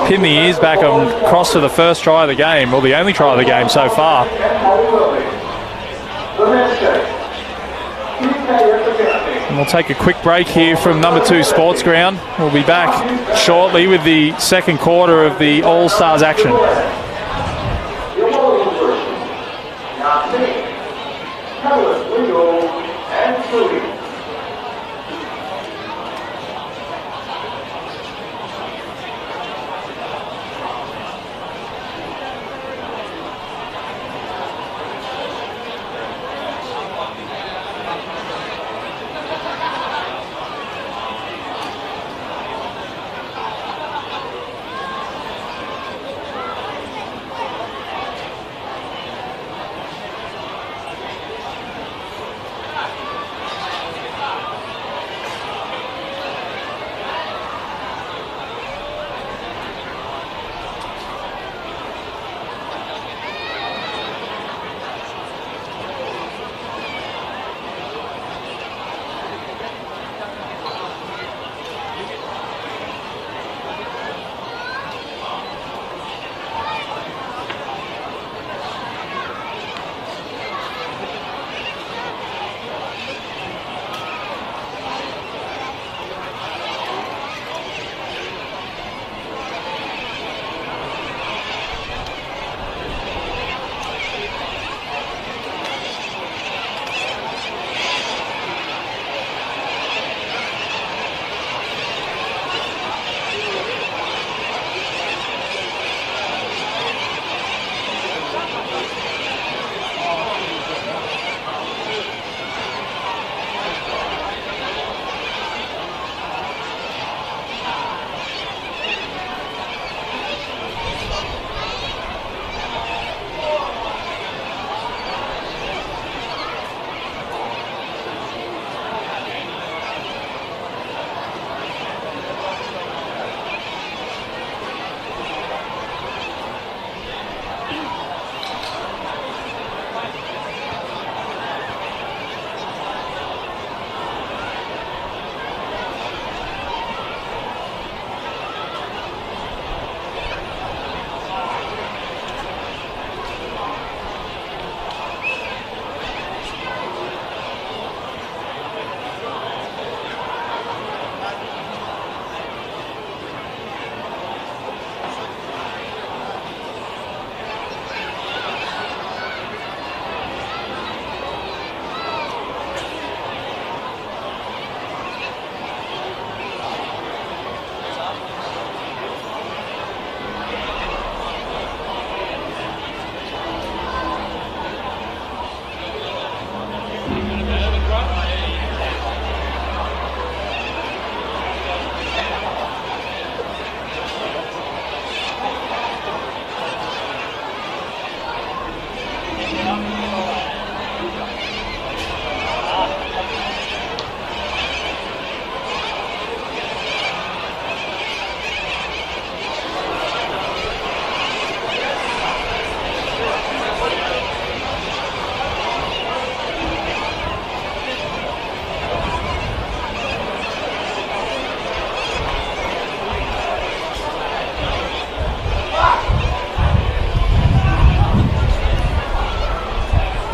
pinned the ears back and crossed to the first try of the game, or the only try of the game so far. And we'll take a quick break here from number 2 Sports Ground. We'll be back shortly with the second quarter of the All Stars action.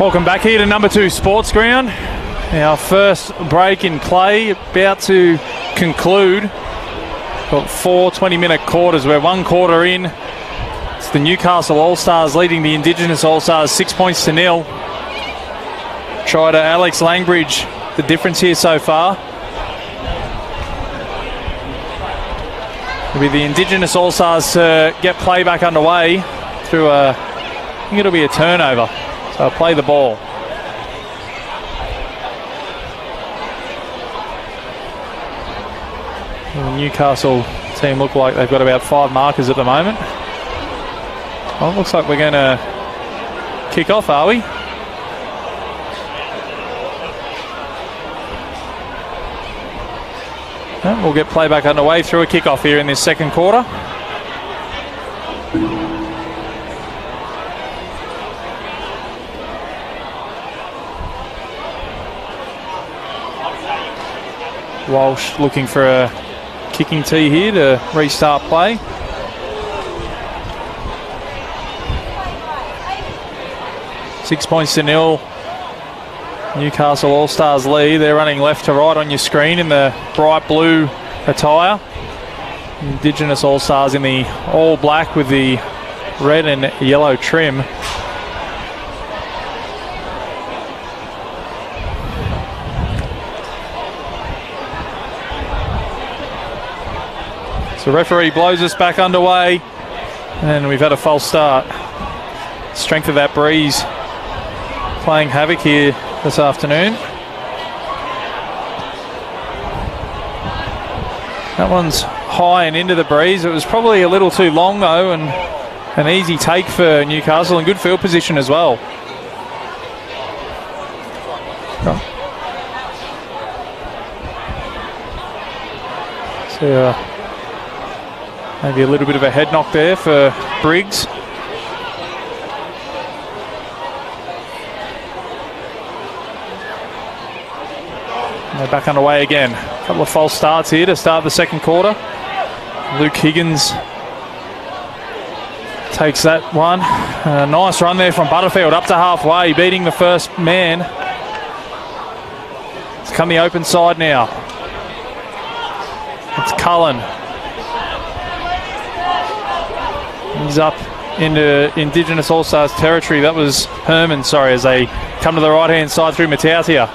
Welcome back here to number 2 Sports Ground. Our first break in play about to conclude. Got 4 20-minute quarters. We're 1 quarter in. It's the Newcastle All Stars leading the Indigenous All Stars 6 points to 0. Try to Alex Langbridge, the difference here so far. It'll be the Indigenous All Stars to get play back underway through I think it'll be a turnover. So play the ball. The Newcastle team look like they've got about 5 markers at the moment. Well, it looks like we're going to kick off, are we? No, we'll get play back underway through a kickoff here in this second quarter. Walsh looking for a kicking tee here to restart play. Six points to nil. Newcastle All Stars lead. They're running left to right on your screen in the bright blue attire. Indigenous All Stars in the all black with the red and yellow trim. So referee blows us back underway, and we've had a false start. Strength of that breeze playing havoc here this afternoon. That one's high and into the breeze. It was probably a little too long though, and an easy take for Newcastle, and good field position as well. So maybe a little bit of a head knock there for Briggs. They're back underway again. A couple of false starts here to start the second quarter. Luke Higgins takes that one. A nice run there from Butterfield up to halfway, beating the first man. It's come the open side now. It's Cullen. He's up into Indigenous All Stars territory. That was Herman, sorry, as they come to the right-hand side through Matautia.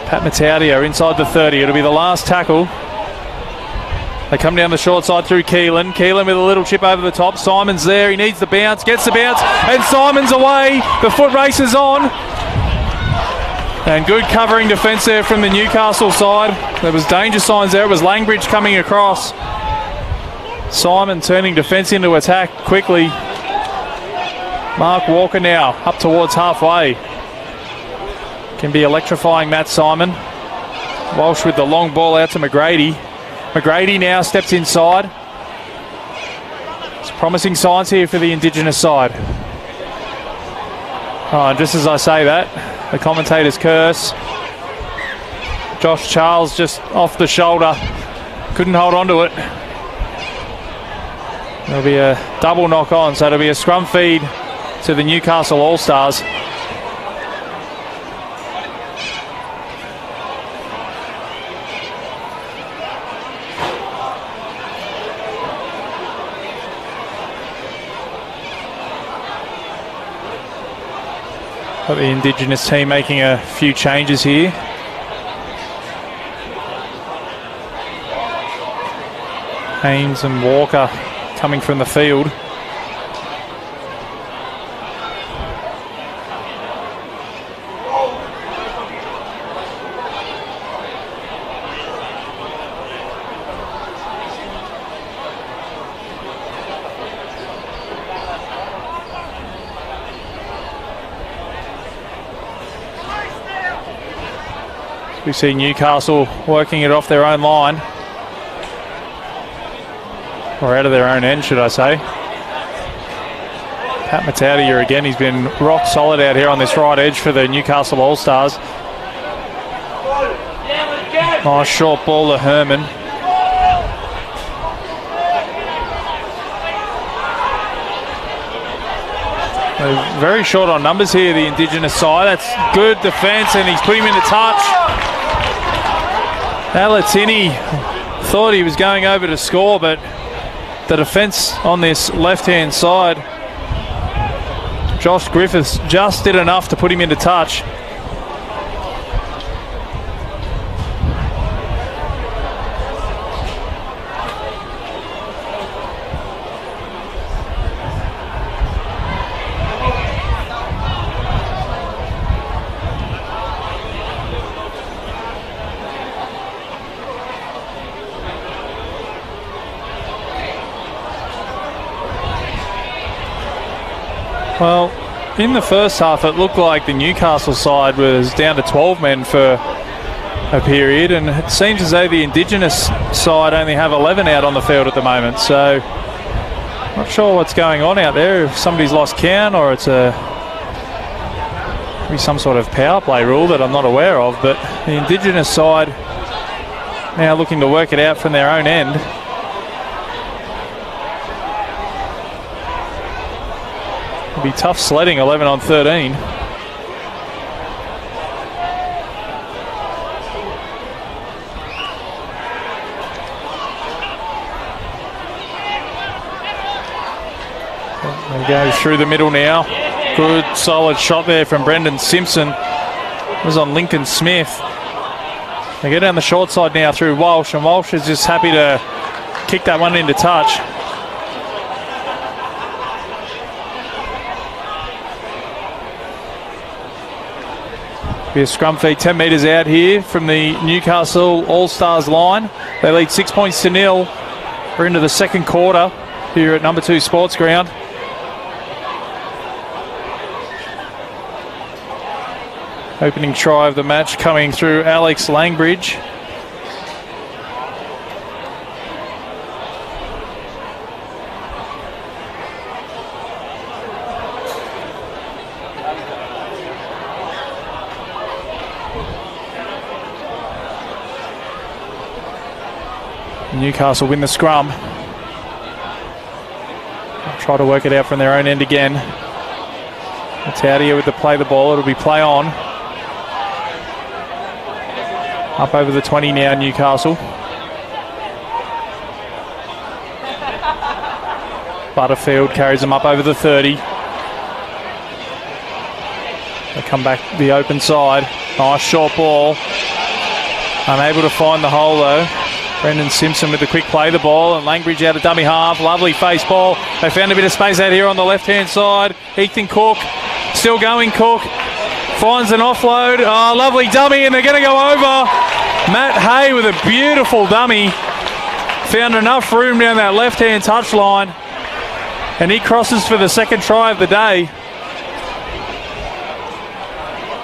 Pat Matautia inside the 30. It'll be the last tackle. They come down the short side through Keelan. Keelan with a little chip over the top. Simon's there. He needs the bounce. Gets the bounce. And Simon's away. The foot race is on. And good covering defence there from the Newcastle side. There was danger signs there. It was Langbridge coming across. Simon turning defence into attack quickly. Mark Walker now up towards halfway. Can be electrifying Matt Simon. Walsh with the long ball out to McGrady. McGrady now steps inside. It's promising signs here for the Indigenous side. Oh, and just as I say that, the commentators curse. Josh Charles just off the shoulder. Couldn't hold on to it. There'll be a double knock on, so it'll be a scrum feed to the Newcastle All Stars. Got the Indigenous team making a few changes here. Haynes and Walker coming from the field. We see Newcastle working it off their own line. Or out of their own end, should I say. Pat Matautia again, he's been rock solid out here on this right edge for the Newcastle All Stars. Nice short ball to Herman. They're very short on numbers here, the Indigenous side. That's good defence, and he's put him into touch. Alatini thought he was going over to score, but the defence on this left-hand side, Josh Griffiths just did enough to put him into touch. Well, in the first half, it looked like the Newcastle side was down to 12 men for a period, and it seems as though the Indigenous side only have 11 out on the field at the moment. So, not sure what's going on out there. If somebody's lost count, or it's maybe some sort of power play rule that I'm not aware of. But the Indigenous side now looking to work it out from their own end. It'll be tough sledding, 11 on 13. They go through the middle now. Good solid shot there from Brendan Simpson. It was on Lincoln Smith. They go down the short side now through Walsh, and Walsh is just happy to kick that one into touch. Be a scrum feed 10 metres out here from the Newcastle All Stars line. They lead 6 points to 0. We're into the second quarter here at number 2 Sports Ground. Opening try of the match coming through Alex Langbridge. Newcastle win the scrum. They'll try to work it out from their own end again. It's out here with the play the ball. It'll be play on. Up over the 20 now, Newcastle. Butterfield carries them up over the 30. They come back the open side. Nice short ball. Unable to find the hole though. Brendan Simpson with the quick play the ball, and Langbridge out of dummy half. Lovely face ball. They found a bit of space out here on the left-hand side. Ethan Cook, still going Cook. Finds an offload. Oh, lovely dummy, and they're going to go over. Matt Hay with a beautiful dummy. Found enough room down that left-hand touchline, and he crosses for the second try of the day.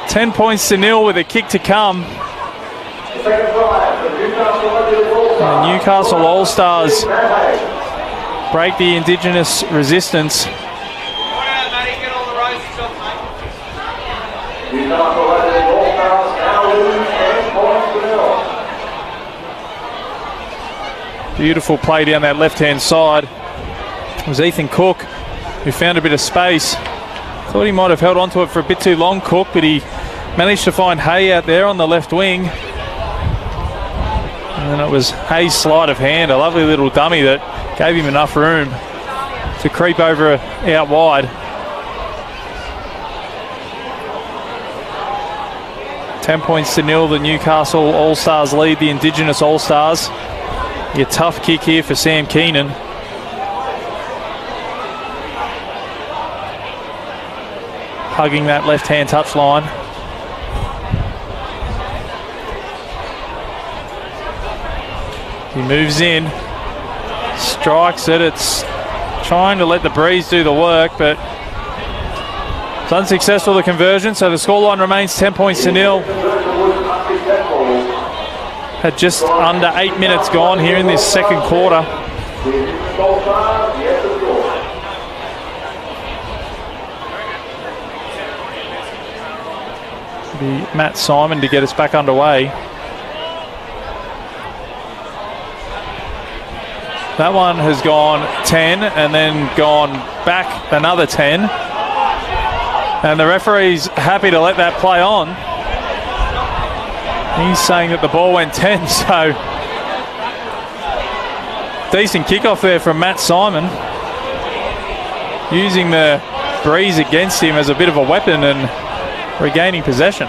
10 points to 0 with a kick to come. And Newcastle All Stars break the Indigenous resistance. Beautiful play down that left-hand side. It was Ethan Cook who found a bit of space. Thought he might have held onto it for a bit too long, Cook, but he managed to find Hay out there on the left wing. And then it was Hay's sleight of hand, a lovely little dummy that gave him enough room to creep over out wide. 10 points to 0, the Newcastle All Stars lead the Indigenous All Stars. A tough kick here for Sam Keenan. Hugging that left-hand touchline. He moves in, strikes it. It's trying to let the breeze do the work, but it's unsuccessful, the conversion, so the scoreline remains 10 points to 0. Had just under 8 minutes gone here in this second quarter. It'll be Matt Simon to get us back underway. That one has gone 10 and then gone back another 10. And the referee's happy to let that play on. He's saying that the ball went 10, so decent kickoff there from Matt Simon. Using the breeze against him as a bit of a weapon and regaining possession.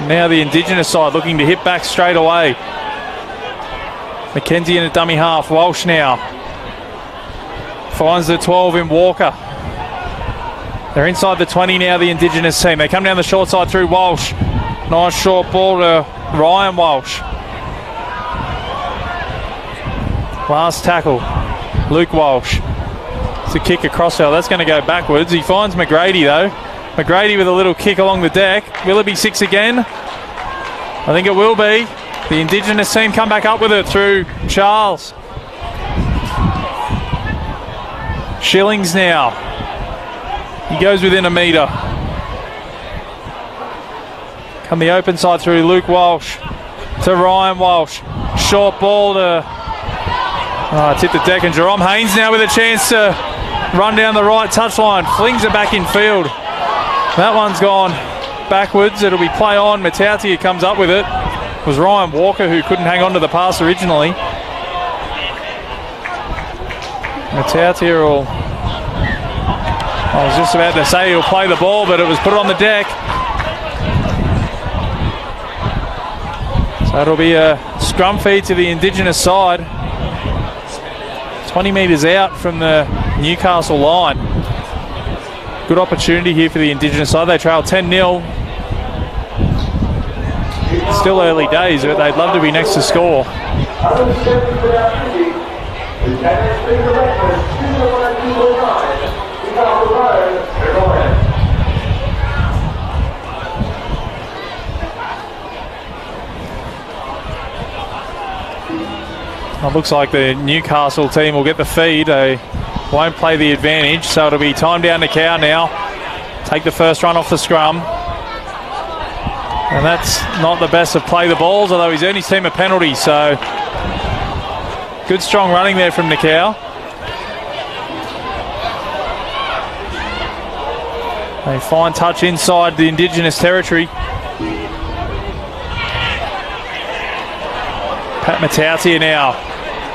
Now the Indigenous side looking to hit back straight away. McKenzie in a dummy half. Walsh now finds the 12 in Walker. They're inside the 20 now, the Indigenous team. They come down the short side through Walsh. Nice short ball to Ryan Walsh. Last tackle, Luke Walsh. It's a kick across there. That's going to go backwards. He finds McGrady though. McGrady with a little kick along the deck. Will it be 6 again? I think it will be. The Indigenous team come back up with it through Charles. Shillings now. He goes within a metre. Come the open side through Luke Walsh to Ryan Walsh. Short ball to... it's hit the deck, and Jerome Haynes now with a chance to run down the right touchline. Flings it back in field. That one's gone backwards. It'll be play on. Matautia comes up with it. It was Ryan Walker who couldn't hang on to the pass originally. Matautia will... I was just about to say he'll play the ball, but it was put on the deck. So it'll be a scrum feed to the Indigenous side. 20 metres out from the Newcastle line. Good opportunity here for the Indigenous side. They trail 10-0. Still early days, but they'd love to be next to score. It looks like the Newcastle team will get the feed. They won't play the advantage, so it'll be time down to Cow now. Take the first run off the scrum. And that's not the best of play the balls, although he's earned his team a penalty, so good strong running there from Cow. A fine touch inside the Indigenous territory. Pat Matautia now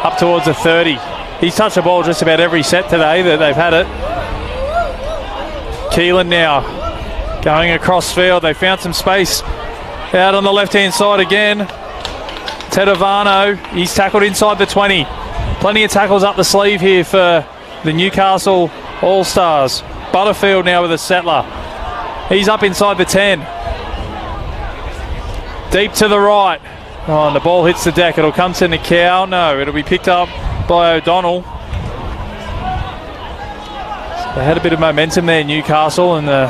up towards the 30. He's touched the ball just about every set today that they've had it. Keelan now going across field. They found some space out on the left-hand side again. Tedovano, he's tackled inside the 20. Plenty of tackles up the sleeve here for the Newcastle All Stars. Butterfield now with a settler. He's up inside the 10. Deep to the right. Oh, and the ball hits the deck. It'll come to Cow. No, it'll be picked up by O'Donnell. So they had a bit of momentum there, Newcastle, and the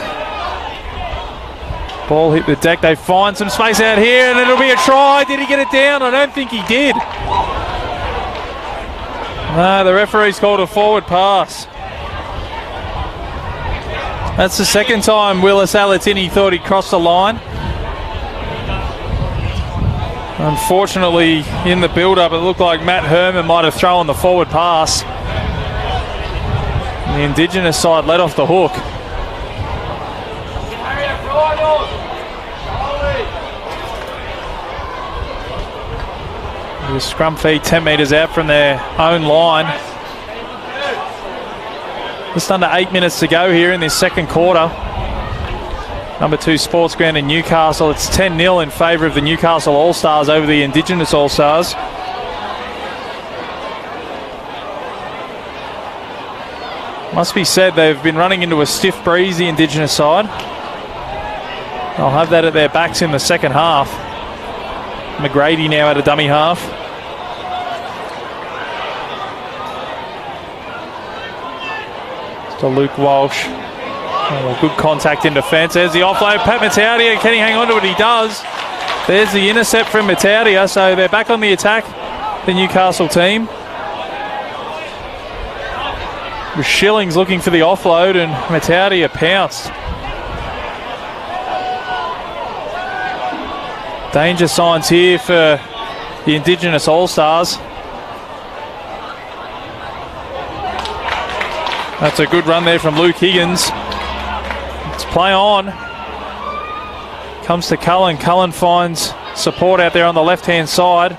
ball hit the deck. They find some space out here, and it'll be a try. Did he get it down? I don't think he did. No, the referee's called a forward pass. That's the second time Willis Alatini thought he'd crossed the line. Unfortunately, in the build-up, it looked like Matt Herman might have thrown the forward pass. The Indigenous side let off the hook. The scrum feed 10 metres out from their own line. Just under 8 minutes to go here in this second quarter. Number 2 Sports Ground in Newcastle. It's 10-0 in favour of the Newcastle All Stars over the Indigenous All Stars. Must be said, they've been running into a stiff breeze, the Indigenous side. They'll have that at their backs in the second half. McGrady now at a dummy half. To Luke Walsh. Oh, good contact in defence. There's the offload. Pat Matautia, can he hang on to it? He does. There's the intercept from Matautia, so they're back on the attack, the Newcastle team. With Shillings looking for the offload, and Matautia pounced. Danger signs here for the Indigenous All Stars. That's a good run there from Luke Higgins. It's play on. Comes to Cullen. Cullen finds support out there on the left-hand side.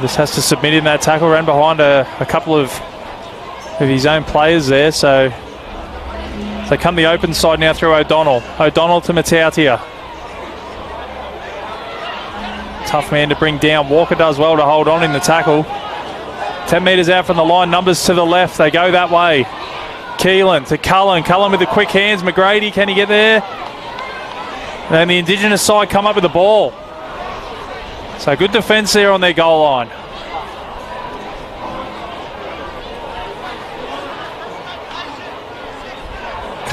Just has to submit in that tackle. Ran behind a couple of his own players there. So they come the open side now through O'Donnell. O'Donnell to Matautia. Tough man to bring down. Walker does well to hold on in the tackle. 10 metres out from the line, numbers to the left, they go that way. Keelan to Cullen, Cullen with the quick hands, McGrady, can he get there? And the Indigenous side come up with the ball. So good defence there on their goal line.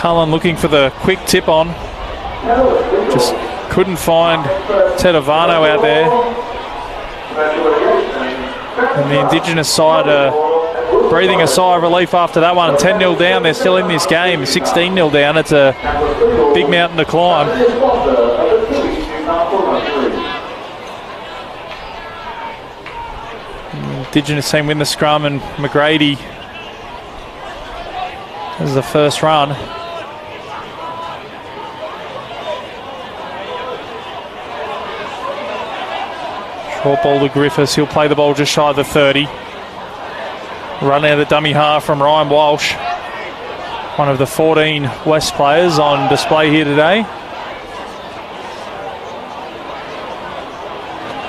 Cullen looking for the quick tip on. Just couldn't find Tedovano out there. And the Indigenous side breathing a sigh of relief after that one. 10-0 down, they're still in this game. 16-0 down, it's a big mountain to climb. Indigenous team win the scrum, and McGrady has the first run. Short ball to Griffiths, he'll play the ball just shy of the 30. Run out of dummy half from Ryan Walsh, one of the 14 West players on display here today.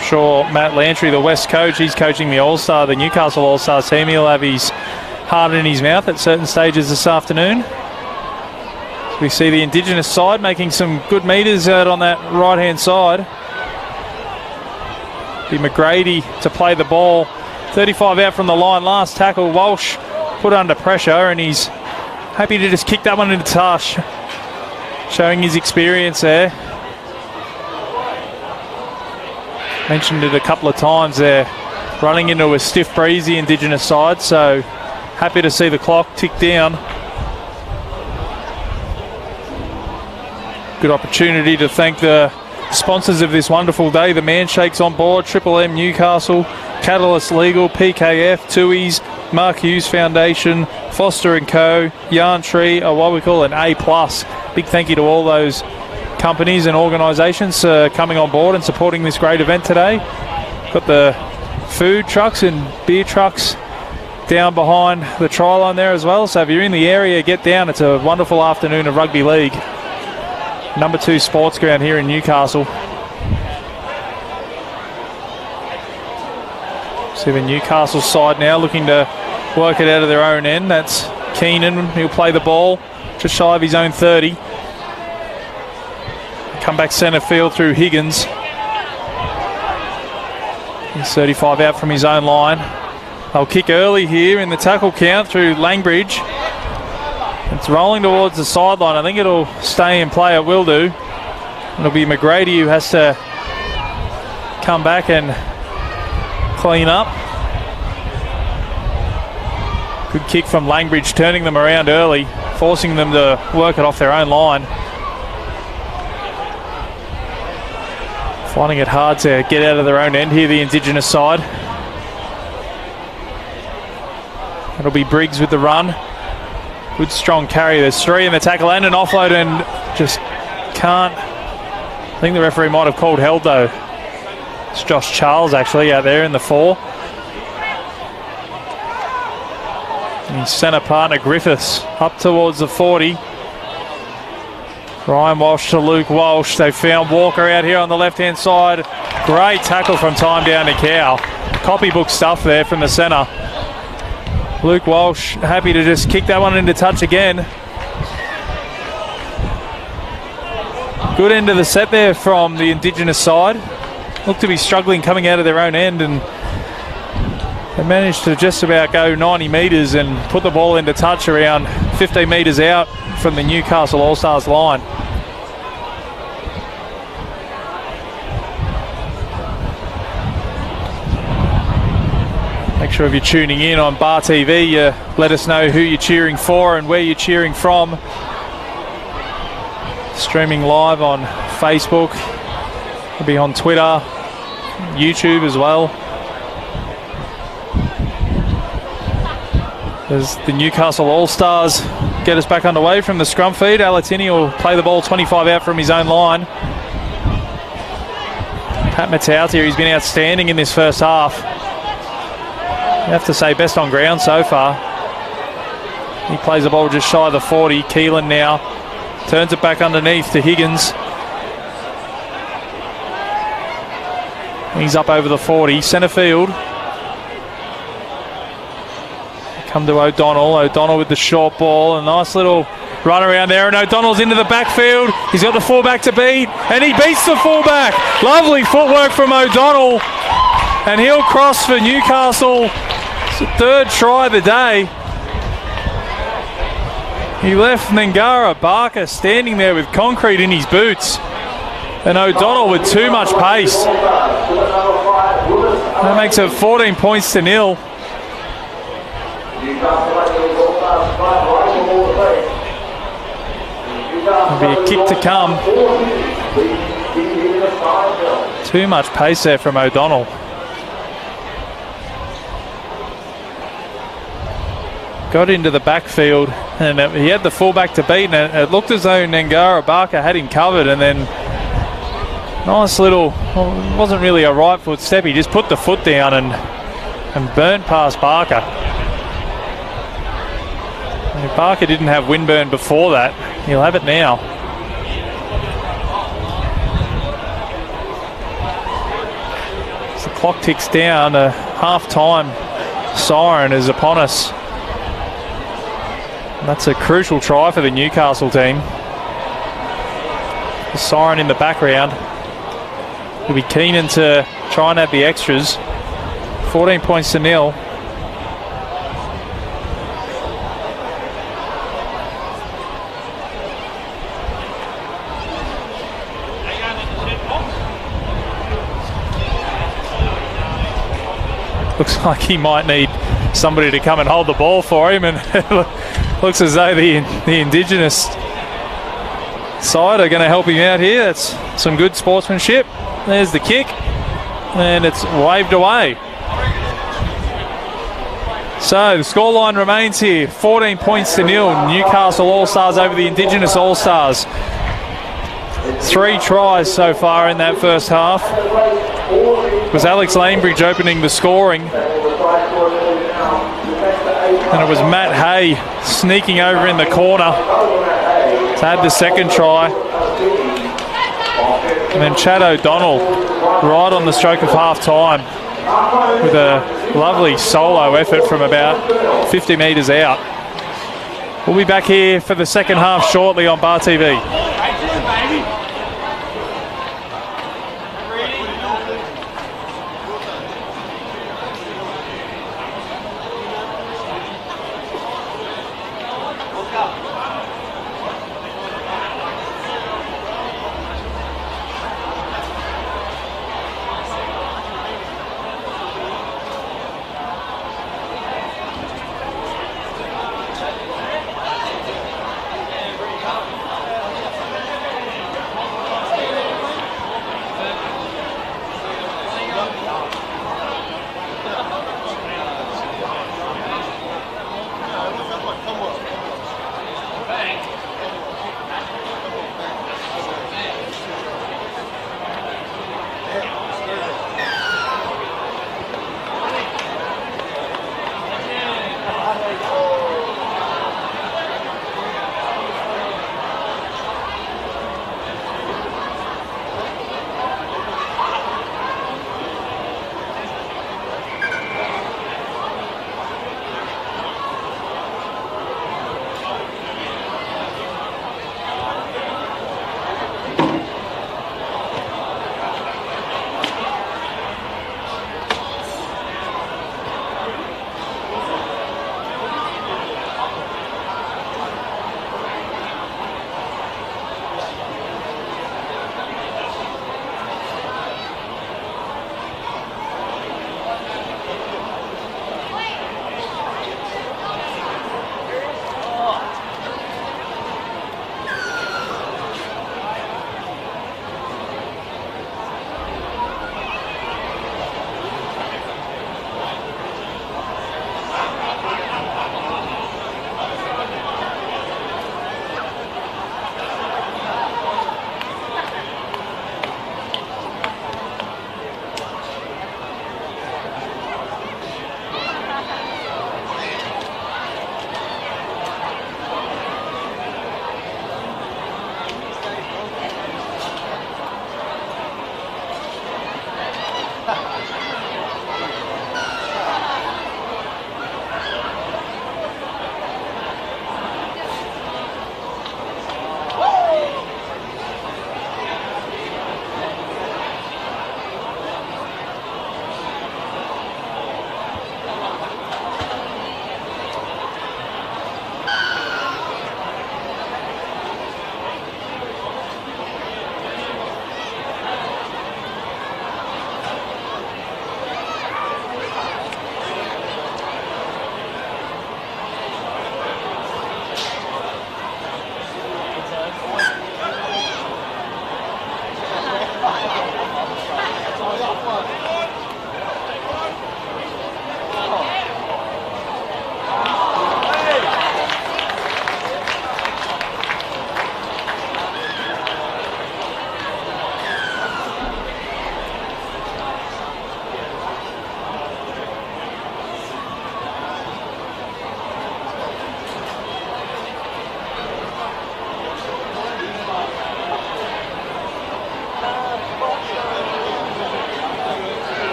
Sure, Matt Lantry, the West coach, he's coaching the All-Star, the Newcastle All Stars team. He'll have his heart in his mouth at certain stages this afternoon. So we see the Indigenous side making some good metres out on that right-hand side. Be McGrady to play the ball. 35 out from the line, last tackle. Walsh put under pressure, and he's happy to just kick that one into touch, showing his experience there. Mentioned it a couple of times there, running into a stiff breeze, the Indigenous side, so happy to see the clock tick down. Good opportunity to thank the sponsors of this wonderful day, the Manshakes on board, Triple M Newcastle, Catalyst Legal, PKF, Tui's, Mark Hughes Foundation, Foster & Co, Yarn Tree, what we call an A+. Big thank you to all those companies and organisations coming on board and supporting this great event today. Got the food trucks and beer trucks down behind the try line there as well, so if you're in the area, get down. It's a wonderful afternoon of rugby league. Number 2 sports ground here in Newcastle. See the Newcastle side now looking to work it out of their own end. That's Keenan, he'll play the ball just shy of his own 30. Come back centre field through Higgins. He's 35 out from his own line. They'll kick early here in the tackle count through Langbridge. It's rolling towards the sideline. I think it'll stay in play. It will do. It'll be McGrady who has to come back and clean up. Good kick from Langbridge, turning them around early, forcing them to work it off their own line. Finding it hard to get out of their own end here, the Indigenous side. It'll be Briggs with the run. Good strong carry. There's 3 in the tackle and an offload, and just can't. I think the referee might have called held though. It's Josh Charles actually out there in the 4. And his centre partner Griffiths up towards the 40. Ryan Walsh to Luke Walsh. They found Walker out here on the left-hand side. Great tackle from Time Down to Cow. Copybook stuff there from the centre. Luke Walsh happy to just kick that one into touch again. Good end of the set there from the Indigenous side. Look to be struggling coming out of their own end, and they managed to just about go 90 metres and put the ball into touch around 15 metres out from the Newcastle All Stars line. Make sure if you're tuning in on Bar TV, you let us know who you're cheering for and where you're cheering from. Streaming live on Facebook, it'll be on Twitter, YouTube as well. As the Newcastle All Stars get us back underway from the scrum feed, Alatini will play the ball 25 out from his own line. Pat Matautia, he's been outstanding in this first half. I have to say, best on ground so far. He plays the ball just shy of the 40. Keelan now turns it back underneath to Higgins. He's up over the 40, centre field. Come to O'Donnell. O'Donnell with the short ball. A nice little run around there, and O'Donnell's into the backfield. He's got the fullback to beat, and he beats the fullback. Lovely footwork from O'Donnell, and he'll cross for Newcastle. It's the 3rd try of the day. He left Nangara Barker standing there with concrete in his boots. And O'Donnell with too much pace. That makes it 14 points to 0. There'll be a kick to come. Too much pace there from O'Donnell. Got into the backfield and he had the fullback to beat, and it looked as though Nangara Barker had him covered, and then nice little, well, it wasn't really a right foot step, he just put the foot down and burnt past Barker. And if Barker didn't have windburn before that, he'll have it now. As the clock ticks down, a half-time siren is upon us. That's a crucial try for the Newcastle team. The siren in the background. It'll be Keenan to try and add the extras. 14 points to 0. Looks like he might need somebody to come and hold the ball for him, and looks as though the Indigenous side are going to help him out here. That's some good sportsmanship. There's the kick, and it's waved away. So the scoreline remains here, 14 points to 0. Newcastle All Stars over the Indigenous All Stars. 3 tries so far in that first half. It was Alex Lanebridge opening the scoring, and it was Matt Hay sneaking over in the corner to add the second try. And then Chad O'Donnell right on the stroke of half-time with a lovely solo effort from about 50 metres out. We'll be back here for the second half shortly on Bar TV.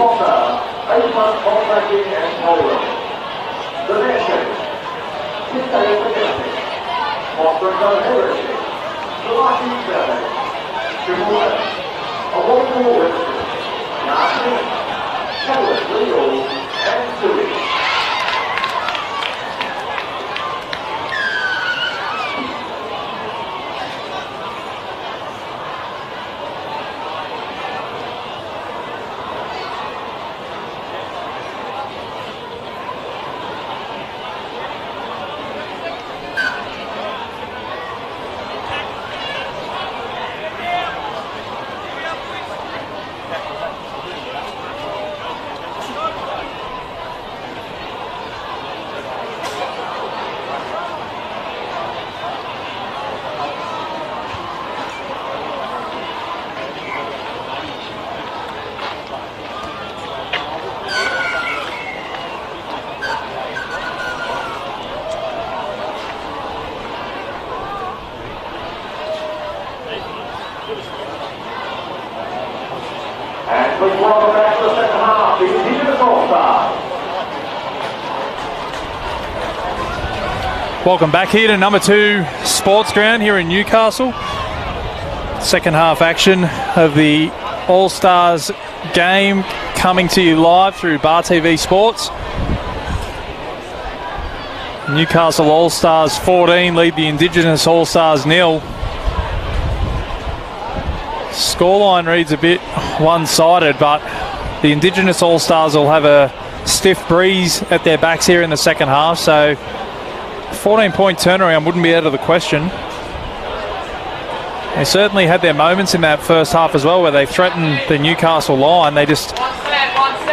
Potter, 8 months contracting and Holland. The nation, Sister Infinity, offering no heritage, the lucky service, Tribune, a wonderful witness, Nazi, Catholic legal, and Suey. And please welcome back to the second half, the Indigenous All Stars. Welcome back here to number 2 Sports Ground here in Newcastle. Second half action of the All Stars game coming to you live through Bar TV Sports. Newcastle All Stars 14 lead the Indigenous All Stars 0. Scoreline reads a bit one-sided, but the Indigenous All Stars will have a stiff breeze at their backs here in the second half, so 14-point turnaround wouldn't be out of the question. They certainly had their moments in that first half as well where they threatened the Newcastle line. They just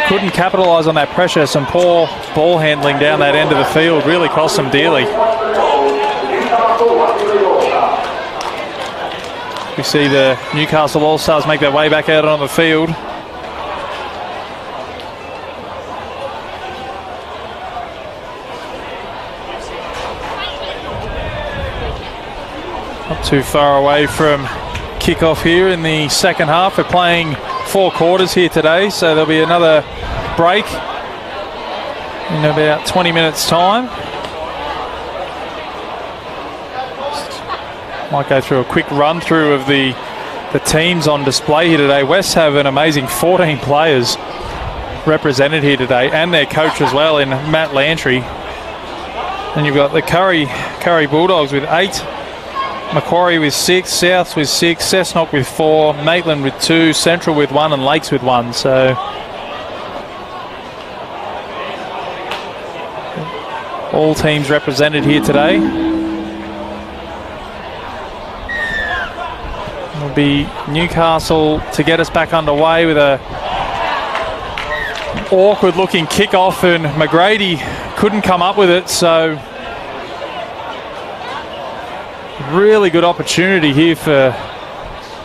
couldn't capitalise on that pressure. Some poor ball handling down that end of the field really cost them dearly. We see the Newcastle All Stars make their way back out on the field. Not too far away from kickoff here in the second half. We're playing 4 quarters here today, so there'll be another break in about 20 minutes' time. Might go through a quick run through of the teams on display here today. West have an amazing 14 players represented here today, and their coach as well in Matt Lantry. And you've got the Curry Bulldogs with 8, Macquarie with 6, Souths with 6, Cessnock with 4, Maitland with 2, Central with 1, and Lakes with 1. So all teams represented here today. It'll be Newcastle to get us back underway with a awkward looking kickoff, and McGrady couldn't come up with it, so really good opportunity here for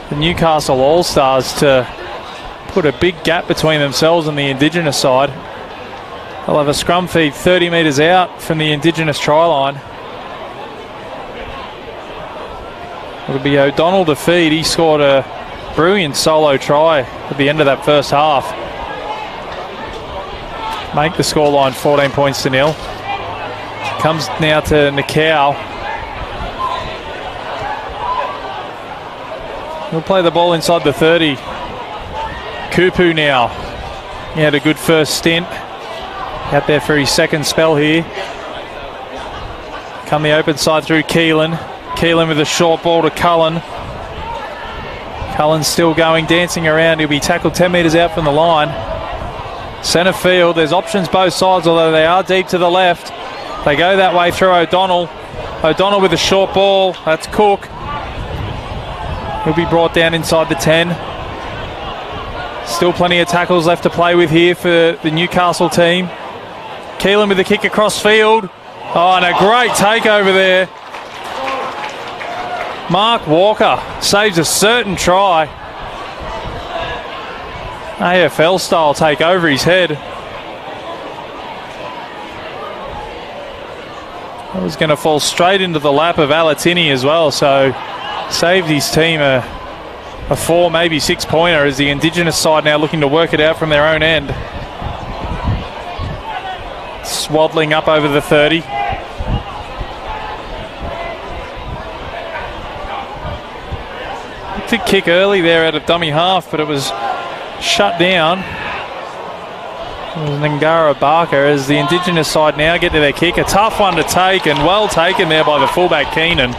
the Newcastle All Stars to put a big gap between themselves and the Indigenous side. They'll have a scrum feed 30 metres out from the Indigenous try line. It'll be O'Donnell to feed. He scored a brilliant solo try at the end of that first half. Make the scoreline 14 points to 0. Comes now to Nikau. He'll play the ball inside the 30. Kupu now. He had a good first stint. Out there for his second spell here. Come the open side through Keelan. Keelan with a short ball to Cullen. Cullen's still going, dancing around. He'll be tackled 10 metres out from the line. Centre field, there's options both sides, although they are deep to the left. They go that way through O'Donnell. O'Donnell with a short ball. That's Cook. He'll be brought down inside the 10. Still plenty of tackles left to play with here for the Newcastle team. Keelan with the kick across field. Oh, and a great takeover there. Mark Walker saves a certain try. AFL style take over his head. That was going to fall straight into the lap of Alatini as well, so saved his team a a 4, maybe 6-pointer as the Indigenous side now looking to work it out from their own end. Swaddling up over the 30. Looked to kick early there out of dummy half, but it was shut down. It was Nangara Barker as the Indigenous side now get to their kick. A tough one to take, and well taken there by the fullback Keenan.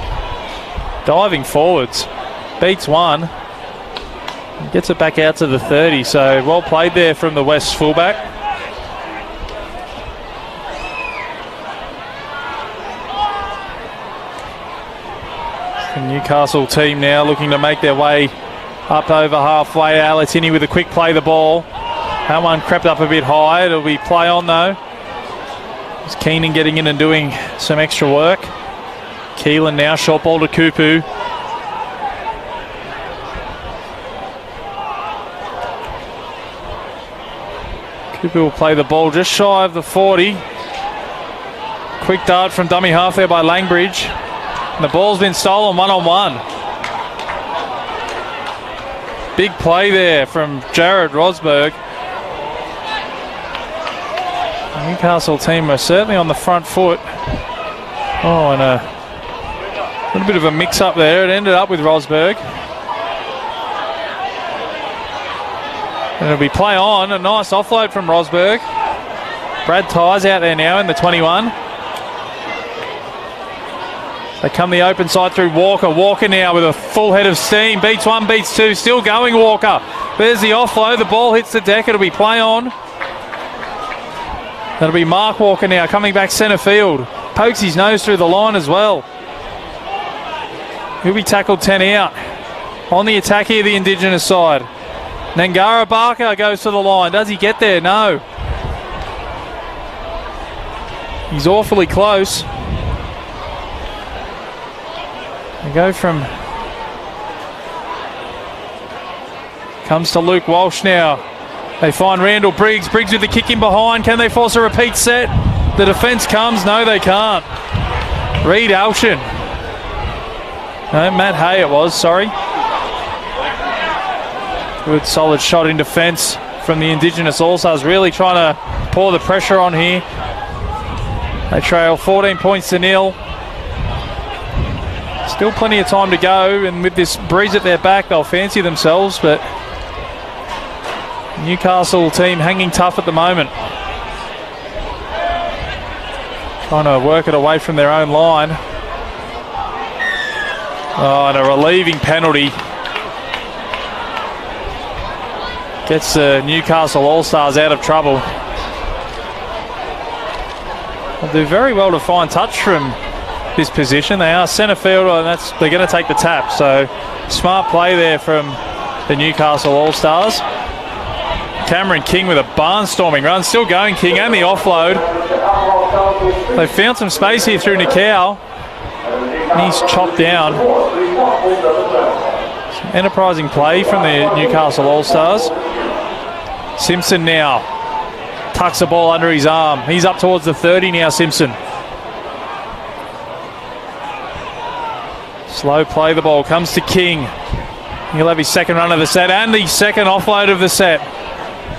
Diving forwards. Beats one. Gets it back out to the 30, so well played there from the West fullback. The Newcastle team now looking to make their way up over halfway. Alatini with a quick play the ball. That one crept up a bit high. It'll be play on though. It's Keenan getting in and doing some extra work. Keelan now, short ball to Kupu. Kupu will play the ball just shy of the 40. Quick dart from dummy half there by Langbridge. And the ball's been stolen one-on-one. Big play there from Jared Rosberg. The Newcastle team are certainly on the front foot. Oh, and a little bit of a mix-up there. It ended up with Rosberg. And it'll be play on. A nice offload from Rosberg. Brad Ty's out there now in the 21. They come the open side through Walker. Walker now with a full head of steam. Beats one, beats two. Still going Walker. There's the offload. The ball hits the deck. It'll be play on. That'll be Mark Walker now coming back centre field. Pokes his nose through the line as well. He'll be tackled 10 out. On the attack here, the Indigenous side. Nangara Barker goes to the line. Does he get there? No. He's awfully close. They go from... Comes to Luke Walsh now. They find Randall Briggs. Briggs with the kick in behind. Can they force a repeat set? The defence comes. No, they can't. Reed Alshin. No, Matt Hay it was, sorry. Good solid shot in defence from the Indigenous All Stars. Really trying to pour the pressure on here. They trail 14 points to 0. Still plenty of time to go, and with this breeze at their back, they'll fancy themselves, but Newcastle team hanging tough at the moment. Trying to work it away from their own line. Oh, and a relieving penalty. Gets the Newcastle All Stars out of trouble. They'll do very well to find touch from this position. They are centre field, and they're going to take the tap. So smart play there from the Newcastle All Stars. Cameron King with a barnstorming run. Still going King, and the offload. They found some space here through Nikau. And he's chopped down. Some enterprising play from the Newcastle All Stars. Simpson now tucks the ball under his arm. He's up towards the 30 now, Simpson. Slow play the ball. Comes to King. He'll have his second run of the set and the second offload of the set.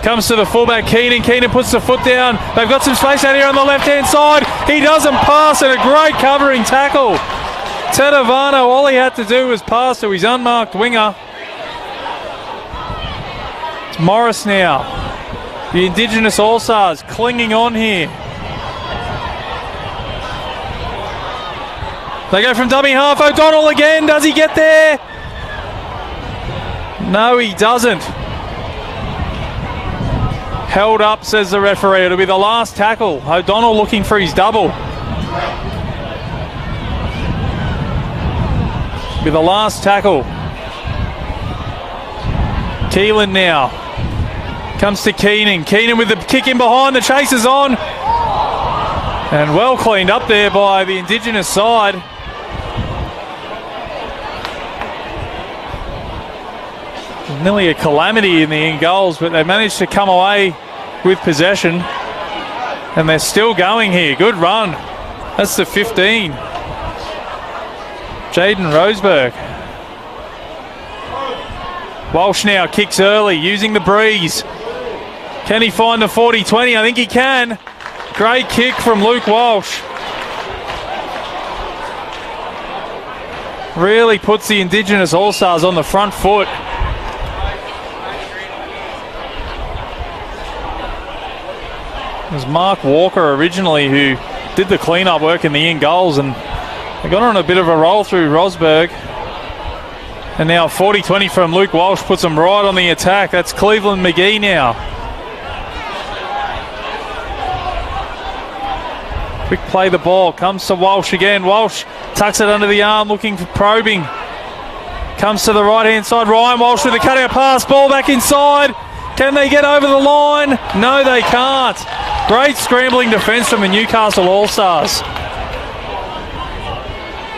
Comes to the fullback, Keenan. Keenan puts the foot down. They've got some space out here on the left-hand side. He doesn't pass, and a great covering tackle. Tedavano, all he had to do was pass to his unmarked winger. It's Morris now. The Indigenous All Stars clinging on here. They go from dummy half. O'Donnell again. Does he get there? No, he doesn't. Held up, says the referee. It'll be the last tackle. O'Donnell looking for his double. Be the last tackle. Keelan now. Comes to Keenan. Keenan with the kick in behind. The chase is on. And well cleaned up there by the Indigenous side. Nearly a calamity in the end goals, but they managed to come away with possession. And they're still going here. Good run. That's the 15. Jaden Roseberg. Walsh now kicks early, using the breeze. Can he find the 40-20? I think he can. Great kick from Luke Walsh. Really puts the Indigenous All Stars on the front foot. It was Mark Walker originally who did the clean-up work in the in goals, and they got on a bit of a roll through Rosberg. And now 40-20 from Luke Walsh puts them right on the attack. That's Cleveland McGee now. Quick play the ball, comes to Walsh again. Walsh tucks it under the arm, looking for probing. Comes to the right-hand side. Ryan Walsh with a cutout pass, ball back inside. Can they get over the line? No, they can't. Great scrambling defence from the Newcastle All Stars.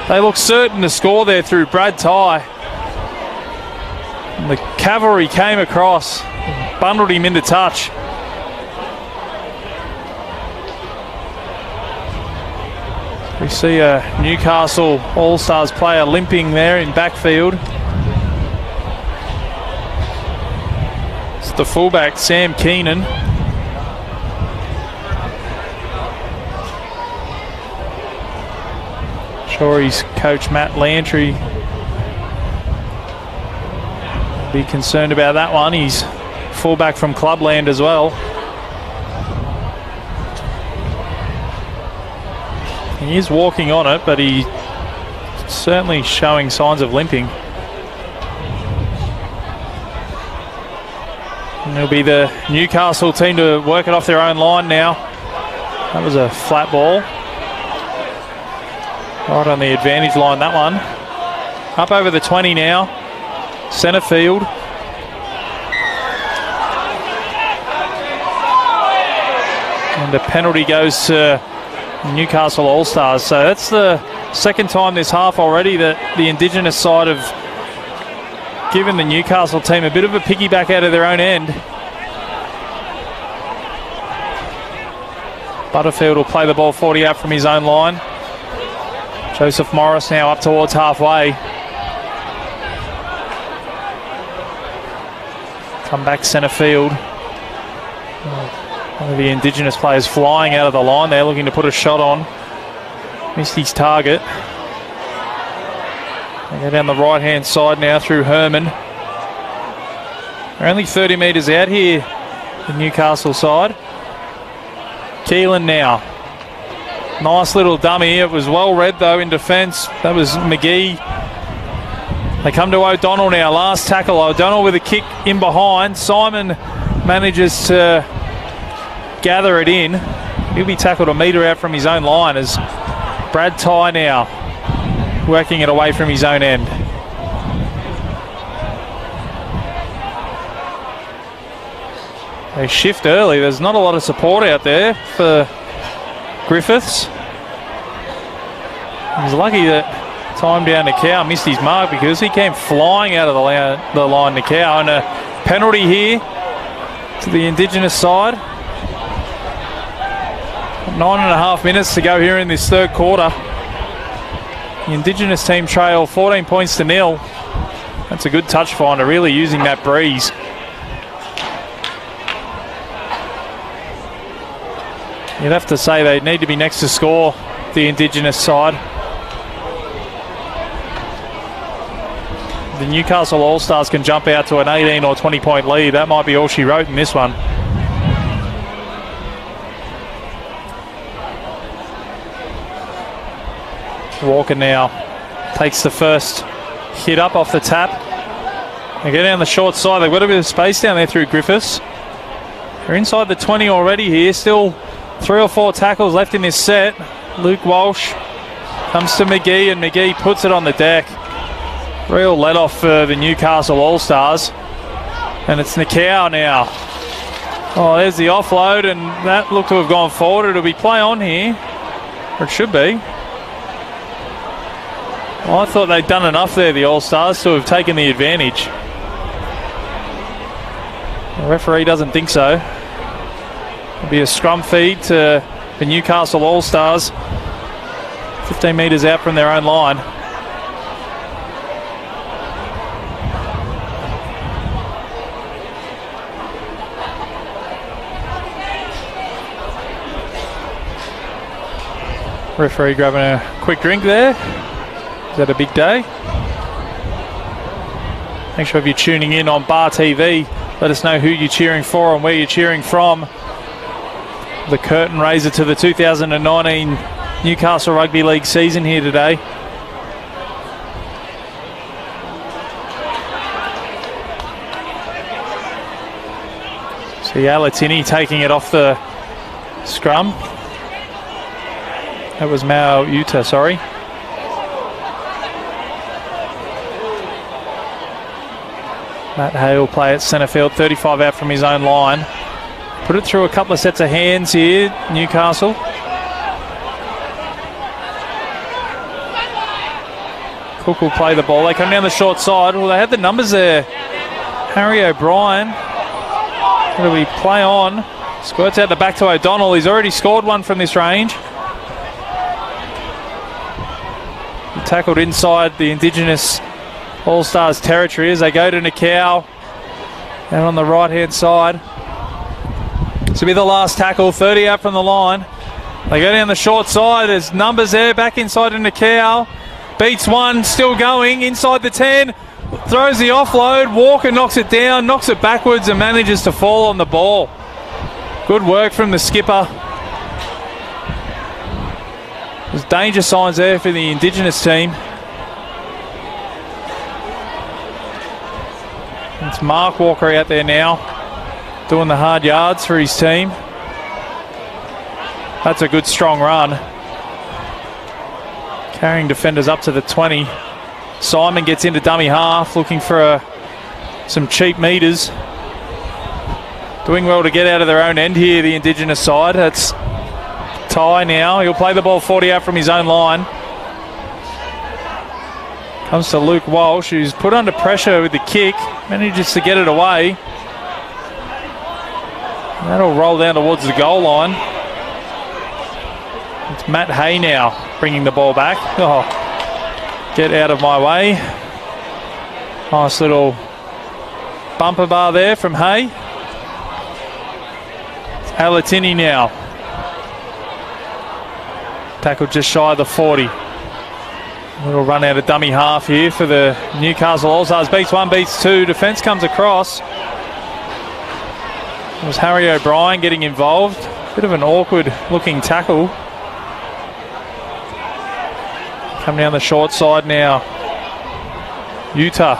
They look certain to score there through Brad Tye. And the cavalry came across, bundled him into touch. We see a Newcastle All Stars player limping there in backfield. It's the fullback, Sam Keenan. Sure, his coach Matt Lantry be concerned about that one. He's fullback from Clubland as well. He is walking on it, but he's certainly showing signs of limping. And it'll be the Newcastle team to work it off their own line now. That was a flat ball. Right on the advantage line, that one. Up over the 20 now. Centre field. And the penalty goes to Newcastle All Stars. So that's the second time this half already that the Indigenous side have given the Newcastle team a bit of a piggyback out of their own end. Butterfield will play the ball 40 out from his own line. Joseph Morris now up towards halfway. Come back centre field. One of the Indigenous players flying out of the line there, looking to put a shot on. Missed his target. They go down the right-hand side now through Herman. They're only 30 metres out here, the Newcastle side. Keelan now. Nice little dummy. It was well read though in defence. That was McGee. They come to O'Donnell now. Last tackle. O'Donnell with a kick in behind. Simon manages to gather it in. He'll be tackled a metre out from his own line as Brad Tye now working it away from his own end. They shift early. There's not a lot of support out there for Griffiths. He's lucky that time down to Cow missed his mark because he came flying out of the line to Cow. And a penalty here to the Indigenous side. 9.5 minutes to go here in this third quarter. The Indigenous team trail 14 points to 0. That's a good touch finder, really using that breeze. You'd have to say they need to be next to score, the Indigenous side. The Newcastle All Stars can jump out to an 18 or 20 point lead. That might be all she wrote in this one. Walker now takes the first hit up off the tap. They go down the short side. They've got a bit of space down there through Griffiths. They're inside the 20 already here. Still 3 or 4 tackles left in this set. Luke Walsh comes to McGee and McGee puts it on the deck. Real let off for the Newcastle All Stars. And it's Nikau now. Oh, there's the offload, and that looked to have gone forward. It'll be play on here, or it should be. Well, I thought they'd done enough there, the All Stars, to have taken the advantage. The referee doesn't think so. It'll be a scrum feed to the Newcastle All Stars, 15 metres out from their own line. Referee grabbing a quick drink there. Is that a big day? Make sure if you're tuning in on Bar TV, let us know who you're cheering for and where you're cheering from. The curtain raiser to the 2019 Newcastle Rugby League season here today. See Alatini taking it off the scrum. That was Mau Utah, sorry. Matt Hay will play at centre field, 35 out from his own line. Put it through a couple of sets of hands here, Newcastle. Cook will play the ball. They come down the short side. Well, they had the numbers there. Harry O'Brien. It'll be play on. Squirts out the back to O'Donnell. He's already scored one from this range. He tackled inside the Indigenous All Stars territory as they go to Nikau. And on the right-hand side. This will be the last tackle, 30 out from the line. They go down the short side. There's numbers there, back inside to Nikau. Beats one, still going, inside the 10. Throws the offload. Walker knocks it down, knocks it backwards and manages to fall on the ball. Good work from the skipper. There's danger signs there for the Indigenous team. It's Mark Walker out there now, doing the hard yards for his team. That's a good strong run. Carrying defenders up to the 20. Simon gets into dummy half, looking for some cheap meters. Doing well to get out of their own end here, the Indigenous side. That's Ty now. He'll play the ball 40 out from his own line. Comes to Luke Walsh, who's put under pressure with the kick. Manages to get it away. That'll roll down towards the goal line. It's Matt Hay now bringing the ball back. Oh, get out of my way. Nice little bumper bar there from Hay. It's Alatini now. Tackle just shy of the 40. Little run out of dummy half here for the Newcastle All Stars. Beats one, beats two. Defence comes across. It was Harry O'Brien getting involved. Bit of an awkward looking tackle. Coming down the short side now. Utah.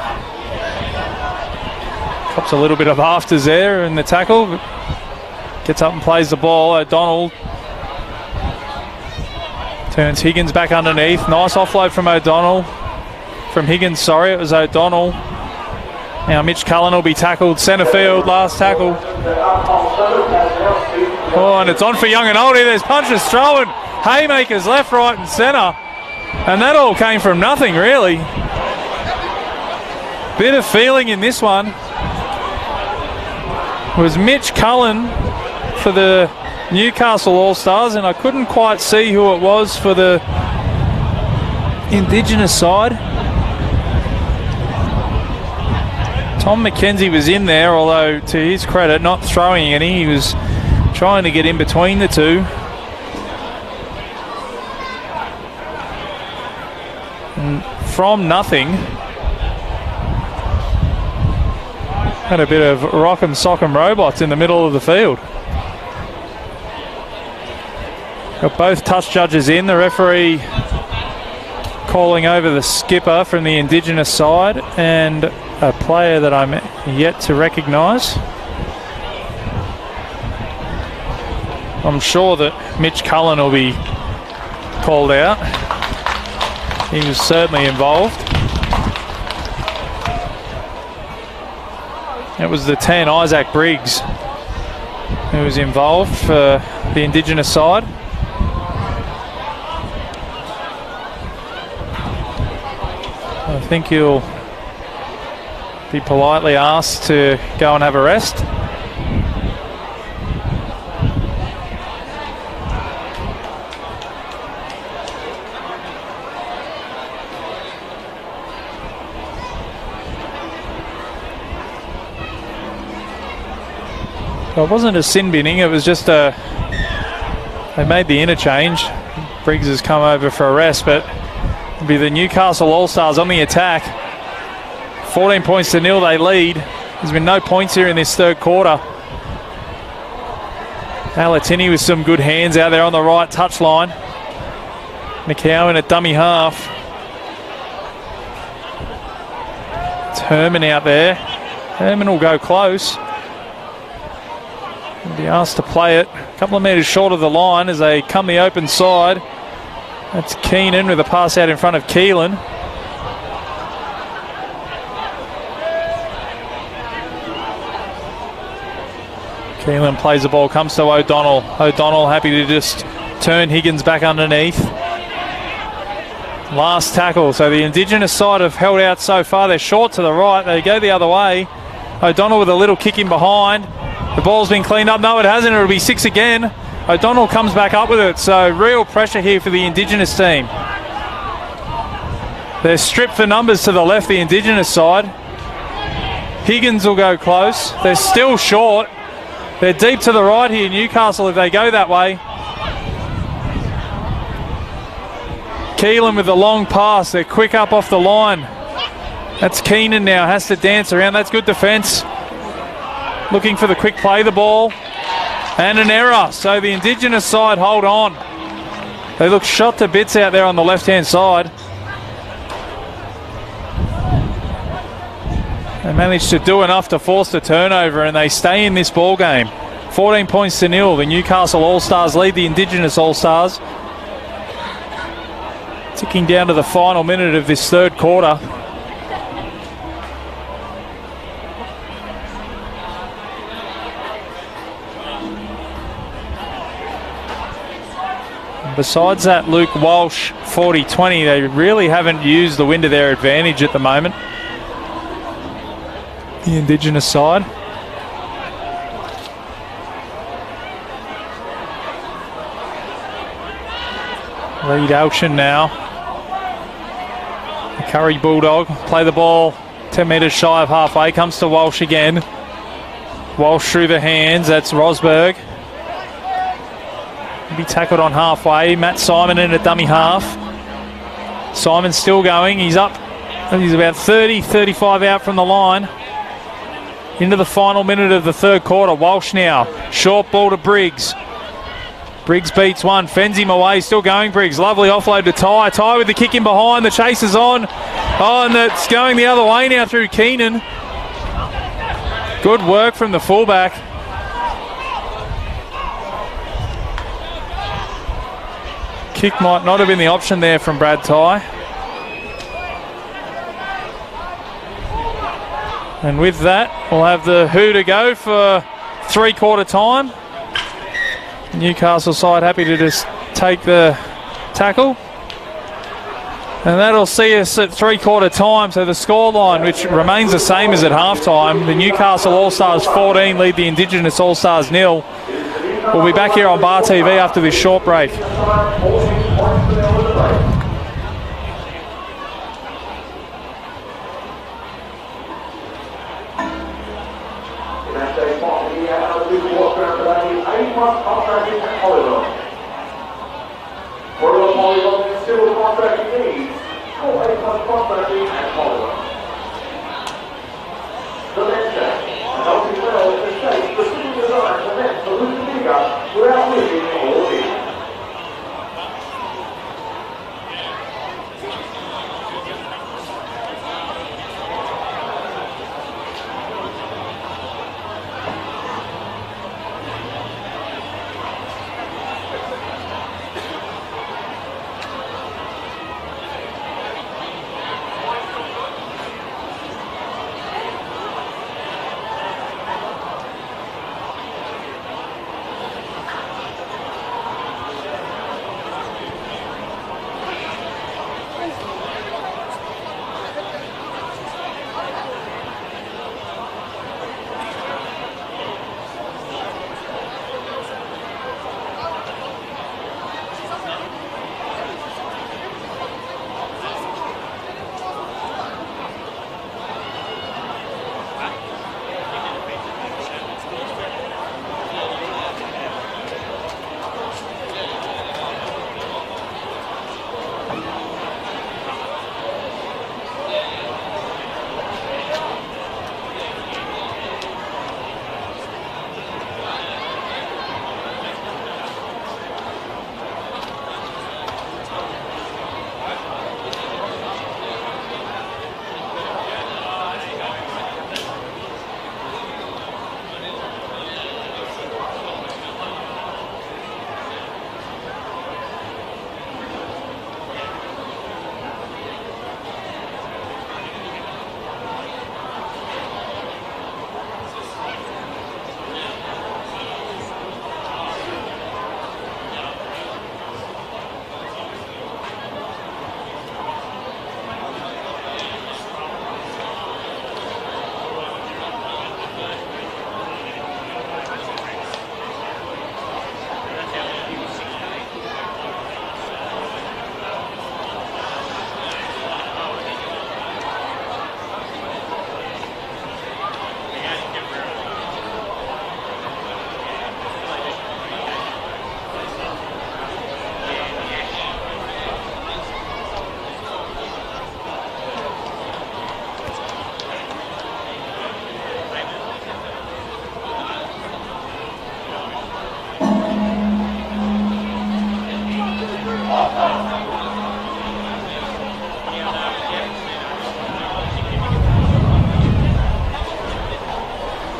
Cops a little bit of afters there in the tackle. Gets up and plays the ball. O'Donnell turns Higgins back underneath. Nice offload from O'Donnell. From Higgins, sorry. It was O'Donnell. Now Mitch Cullen will be tackled. Centre field, last tackle. Oh, and it's on for young and old here. There's punches throwing. Haymakers left, right and centre. And that all came from nothing, really. Bit of feeling in this one. It was Mitch Cullen for the Newcastle All Stars, and I couldn't quite see who it was for the Indigenous side. Tom McKenzie was in there, although to his credit, not throwing any. He was trying to get in between the two. And from nothing, had a bit of rock'em sock'em robots in the middle of the field. Got both touch judges in. The referee calling over the skipper from the Indigenous side and a player that I'm yet to recognise. I'm sure that Mitch Cullen will be called out. He was certainly involved. It was the 10, Isaac Briggs, who was involved for the Indigenous side. I think he'll be politely asked to go and have a rest. So it wasn't a sin binning, it was just they made the interchange. Briggs has come over for a rest, but it'll be the Newcastle All Stars on the attack. 14 points to nil they lead. There's been no points here in this third quarter. Alatini with some good hands out there on the right touchline. McCowan at dummy half. It's Herman out there. Herman will go close. He'll be asked to play it a couple of metres short of the line as they come the open side. That's Keenan with a pass out in front of Keelan. Keelan plays the ball, comes to O'Donnell. O'Donnell happy to just turn Higgins back underneath. Last tackle. So the Indigenous side have held out so far. They're short to the right. They go the other way. O'Donnell with a little kick in behind. The ball's been cleaned up. No, it hasn't. It'll be 6 again. O'Donnell comes back up with it. So real pressure here for the Indigenous team. They're stripped for numbers to the left, the Indigenous side. Higgins will go close. They're still short. They're deep to the right here, Newcastle, if they go that way. Keelan with the long pass. They're quick up off the line. That's Keenan now. Has to dance around. That's good defence. Looking for the quick play, the ball. And an error. So the Indigenous side hold on. They look shot to bits out there on the left-hand side. They managed to do enough to force the turnover and they stay in this ball game. 14 points to nil. The Newcastle All Stars lead the Indigenous All Stars. Ticking down to the final minute of this third quarter. Besides that Luke Walsh 40-20, they really haven't used the wind to their advantage at the moment. The Indigenous side. Reed Alshan now. The Curry Bulldog play the ball 10 metres shy of halfway. Comes to Walsh again. Walsh through the hands. That's Rosberg. Be tackled on halfway. Matt Simon in a dummy half. Simon's still going. He's up. He's about 30-35 out from the line. Into the final minute of the third quarter. Walsh now. Short ball to Briggs. Briggs beats one. Fends him away. Still going Briggs. Lovely offload to Ty. Ty with the kick in behind. The chase is on. Oh, and it's going the other way now through Keenan. Good work from the fullback. Kick might not have been the option there from Brad Ty. And with that, we'll have the who to go for three-quarter time. Newcastle side happy to just take the tackle. And that'll see us at three-quarter time. So the scoreline, which remains the same as at halftime, the Newcastle All Stars 14 lead the Indigenous All Stars 0. We'll be back here on Bar TV after this short break.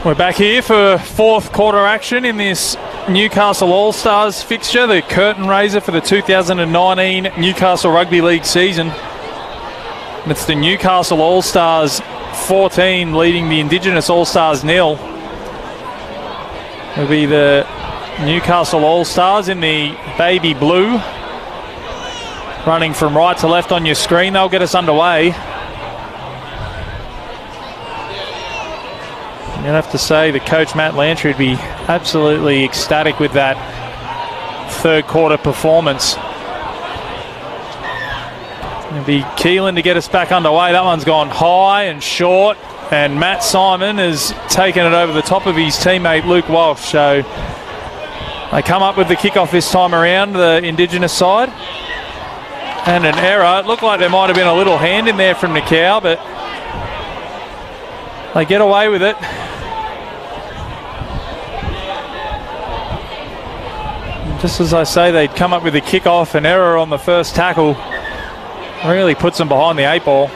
We're back here for fourth quarter action in this Newcastle All Stars fixture, the curtain raiser for the 2019 Newcastle Rugby League season. And it's the Newcastle All Stars 14 leading the Indigenous All Stars 0. It'll be the Newcastle All Stars in the baby blue, running from right to left on your screen. They'll get us underway. You'd have to say that Coach Matt Lantry would be absolutely ecstatic with that third quarter performance. It'll be Keelan to get us back underway. That one's gone high and short, and Matt Simon has taken it over the top of his teammate Luke Walsh. So they come up with the kickoff this time around, the Indigenous side. And an error. It looked like there might have been a little hand in there from Nicau, but they get away with it. Just as I say, they'd come up with a kickoff, an error on the first tackle. Really puts them behind the 8 ball.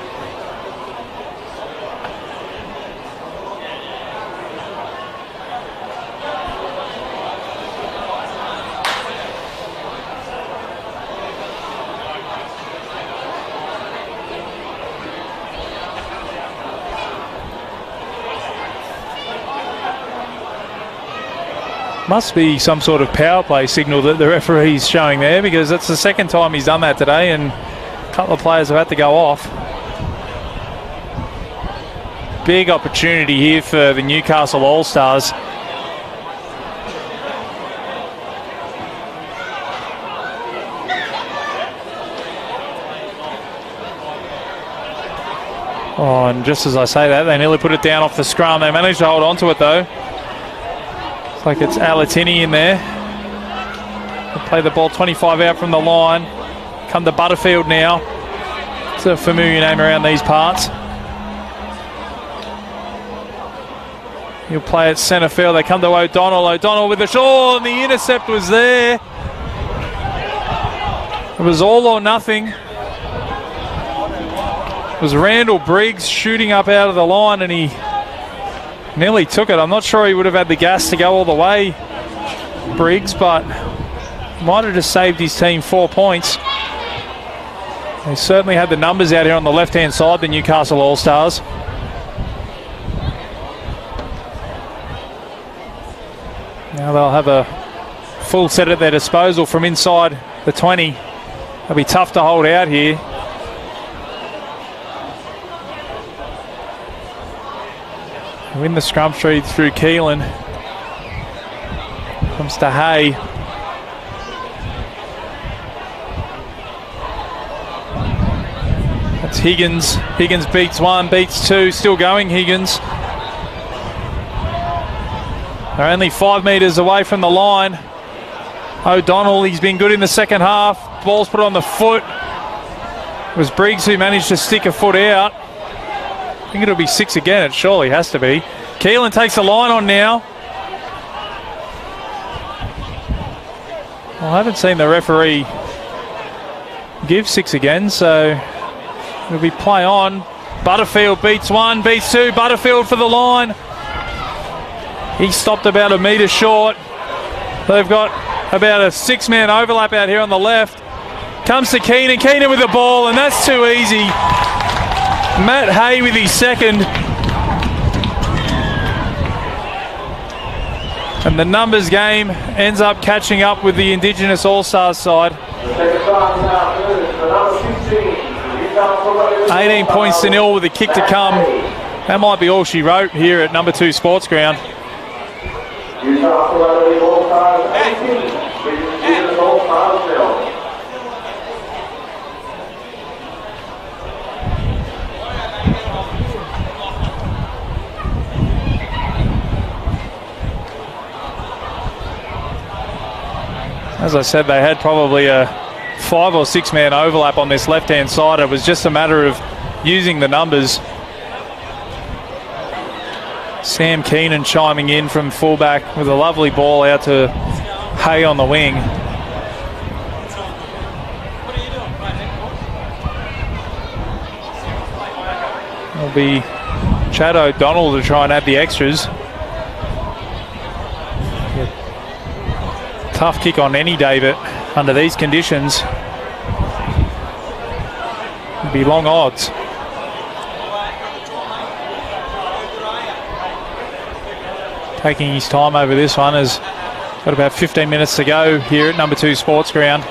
Must be some sort of power play signal that the referee's showing there, because that's the second time he's done that today and a couple of players have had to go off. Big opportunity here for the Newcastle All Stars. Oh, and just as I say that, they nearly put it down off the scrum. They managed to hold on to it though. Like it's Alatini in there. They'll play the ball 25 out from the line. Come to Butterfield now. It's a familiar name around these parts. He'll play at centre field. They come to O'Donnell. O'Donnell with the shot, and the intercept was there. It was all or nothing. It was Randall Briggs shooting up out of the line, and he nearly took it. I'm not sure he would have had the gas to go all the way, Briggs, but might have just saved his team 4 points. They certainly had the numbers out here on the left-hand side, the Newcastle All Stars. Now they'll have a full set at their disposal from inside the 20. It'll be tough to hold out here. Win the scrum through Keelan. Comes to Hay. That's Higgins. Higgins beats one, beats two. Still going, Higgins. They're only 5 metres away from the line. O'Donnell, he's been good in the second half. Ball's put on the foot. It was Briggs who managed to stick a foot out. I think it'll be 6 again. It surely has to be. Keelan takes the line on now. Well, I haven't seen the referee give 6 again, so it'll be play on. Butterfield beats one, beats two. Butterfield for the line. He stopped about a metre short. They've got about a 6-man overlap out here on the left. Comes to Keenan. Keenan with the ball, and that's too easy. Matt Hay with his second. And the numbers game ends up catching up with the Indigenous All Stars side. 18 points to 0 with a kick to come. That might be all she wrote here at number 2 Sports Ground. As I said, they had probably a 5 or 6 man overlap on this left-hand side. It was just a matter of using the numbers. Sam Keenan chiming in from fullback with a lovely ball out to Hay on the wing. It'll be Chad O'Donnell to try and add the extras. Tough kick on any day, but under these conditions, it'd be long odds. Taking his time over this one, has got about 15 minutes to go here at number 2 Sports Ground.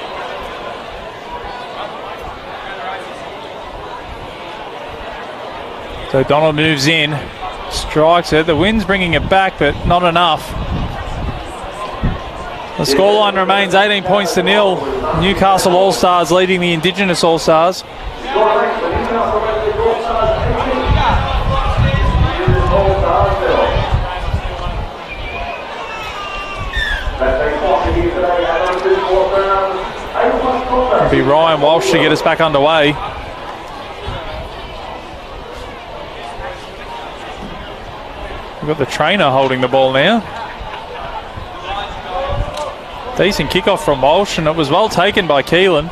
So Donald moves in, strikes it. The wind's bringing it back, but not enough. The scoreline remains 18 points to 0. Newcastle All Stars leading the Indigenous All Stars. It'll be Ryan Walsh to get us back underway. We've got the trainer holding the ball now. Decent kickoff from Walsh, and it was well taken by Keelan.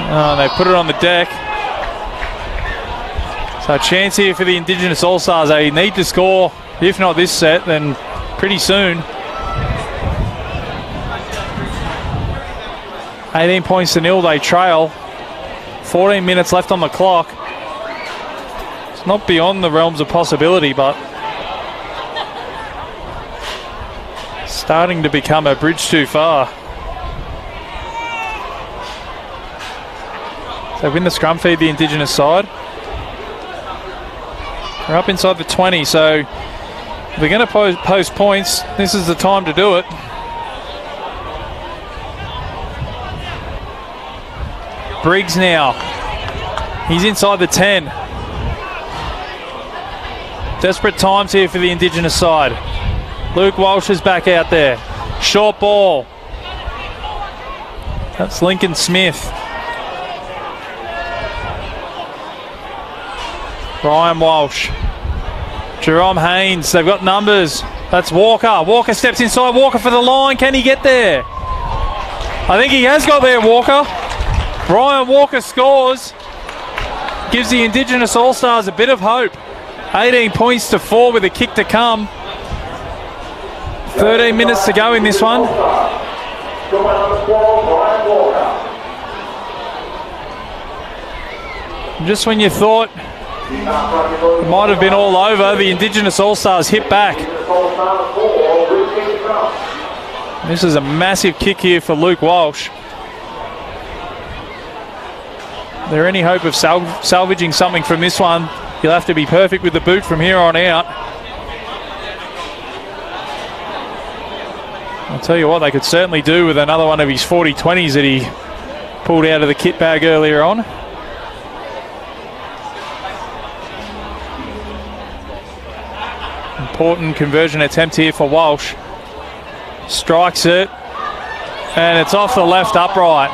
Oh, they put it on the deck. So a chance here for the Indigenous All Stars. They need to score, if not this set, then pretty soon. 18 points to 0, they trail. 14 minutes left on the clock. It's not beyond the realms of possibility, but starting to become a bridge too far. They win the scrum feed, the Indigenous side. They're up inside the 20, so if they're going to post points, this is the time to do it. Briggs now. He's inside the 10. Desperate times here for the Indigenous side. Luke Walsh is back out there. Short ball. That's Lincoln Smith. Ryan Walsh. Jerome Haynes. They've got numbers. That's Walker. Walker steps inside. Walker for the line. Can he get there? I think he has got there, Walker. Ryan Walker scores. Gives the Indigenous All Stars a bit of hope. 18 points to 4 with a kick to come. 13 minutes to go in this one. Just when you thought it might have been all over, the Indigenous All Stars hit back. This is a massive kick here for Luke Walsh. Is there any hope of salvaging something from this one? You'll have to be perfect with the boot from here on out. I'll tell you what, they could certainly do with another one of his 40-20s that he pulled out of the kit bag earlier on. Important conversion attempt here for Walsh. Strikes it, and it's off the left upright.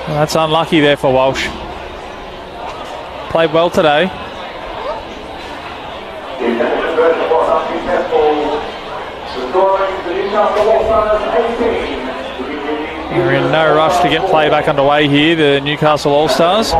Well, that's unlucky there for Walsh. Played well today. They're in no rush to get play back underway here, the Newcastle All Stars.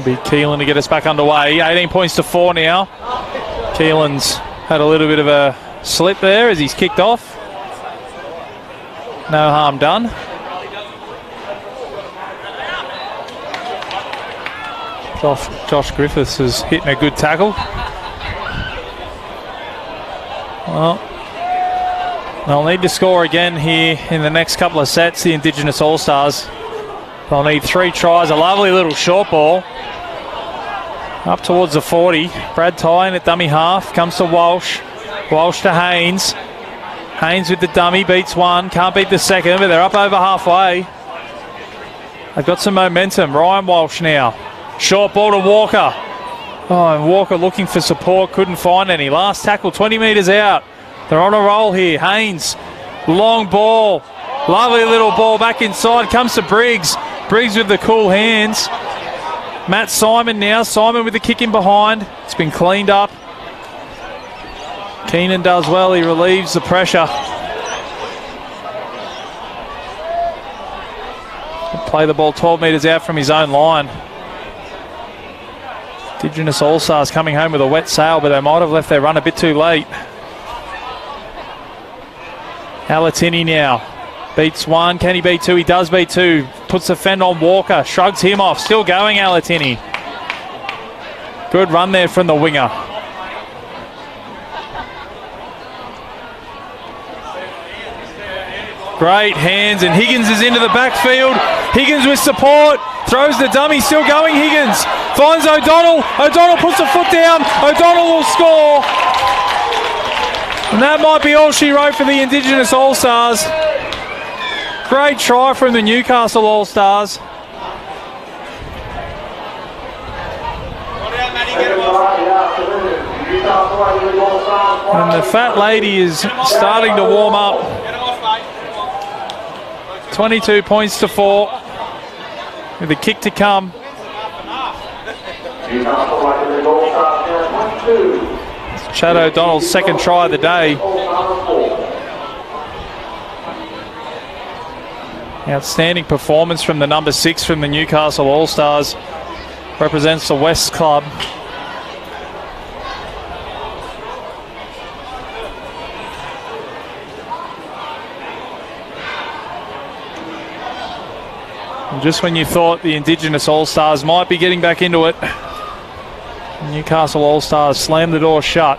Be Keelan to get us back underway. 18 points to 4 now. Keelan's had a little bit of a slip there as he's kicked off. No harm done. Josh Griffiths is hitting a good tackle. Well, they'll need to score again here in the next couple of sets, the Indigenous All Stars. They'll need 3 tries. A lovely little short ball. Up towards the 40. Brad Tyen at dummy half. Comes to Walsh. Walsh to Haynes. Haynes with the dummy. Beats one. Can't beat the second, but they're up over halfway. They've got some momentum. Ryan Walsh now. Short ball to Walker. Oh, and Walker looking for support. Couldn't find any. Last tackle 20 metres out. They're on a roll here. Haynes. Long ball. Lovely little ball back inside. Comes to Briggs. Briggs with the cool hands. Matt Simon now. Simon with the kick in behind. It's been cleaned up. Keenan does well. He relieves the pressure. Play the ball 12 metres out from his own line. Indigenous All Stars coming home with a wet sail, but they might have left their run a bit too late. Alatini now. Beats one. Can he beat two? He does beat two. Puts the fend on Walker. Shrugs him off. Still going, Alatini. Good run there from the winger. Great hands, and Higgins is into the backfield. Higgins with support. Throws the dummy. Still going, Higgins. Finds O'Donnell. O'Donnell puts a foot down. O'Donnell will score. And that might be all she wrote for the Indigenous All Stars. Great try from the Newcastle All Stars. And the fat lady is starting to warm up. 22 points to 4. With a kick to come. It's Chad O'Donnell's second try of the day. Outstanding performance from the number 6 from the Newcastle All Stars. Represents the West Club. And just when you thought the Indigenous All Stars might be getting back into it, Newcastle All Stars slammed the door shut.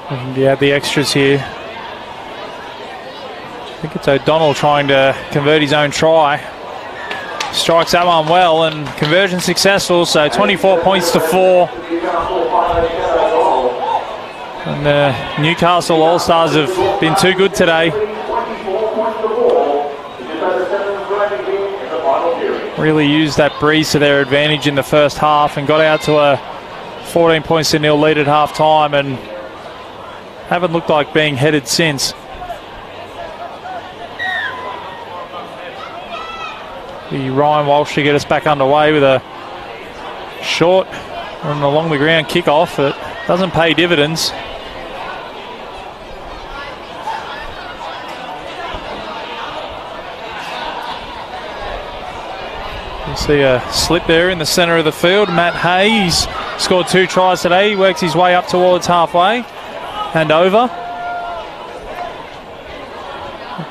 And yeah, the extras here. I think it's O'Donnell trying to convert his own try. Strikes that one well, and conversion successful, so 24 points to 4. And the Newcastle All Stars have been too good today. Really used that breeze to their advantage in the first half and got out to a 14 points to 0 lead at half time, and haven't looked like being headed since. The Ryan Walsh to get us back underway with a short and along the ground kickoff that doesn't pay dividends. You see a slip there in the centre of the field. Matt Hayes scored 2 tries today. He works his way up towards halfway and over.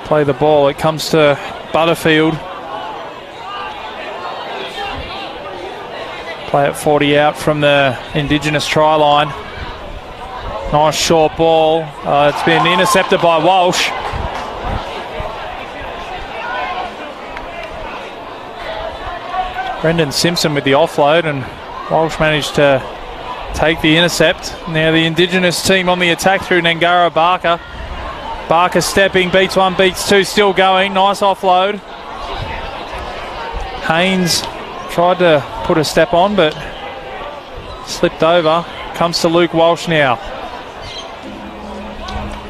Play the ball. It comes to Butterfield. Play at 40 out from the Indigenous try line. Nice short ball. It's been intercepted by Walsh. Brendan Simpson with the offload, and Walsh managed to take the intercept. Now the Indigenous team on the attack through Nangara Barker. Barker stepping, beats one, beats two, still going. Nice offload. Haynes tried to put a step on, but slipped over. Comes to Luke Walsh now.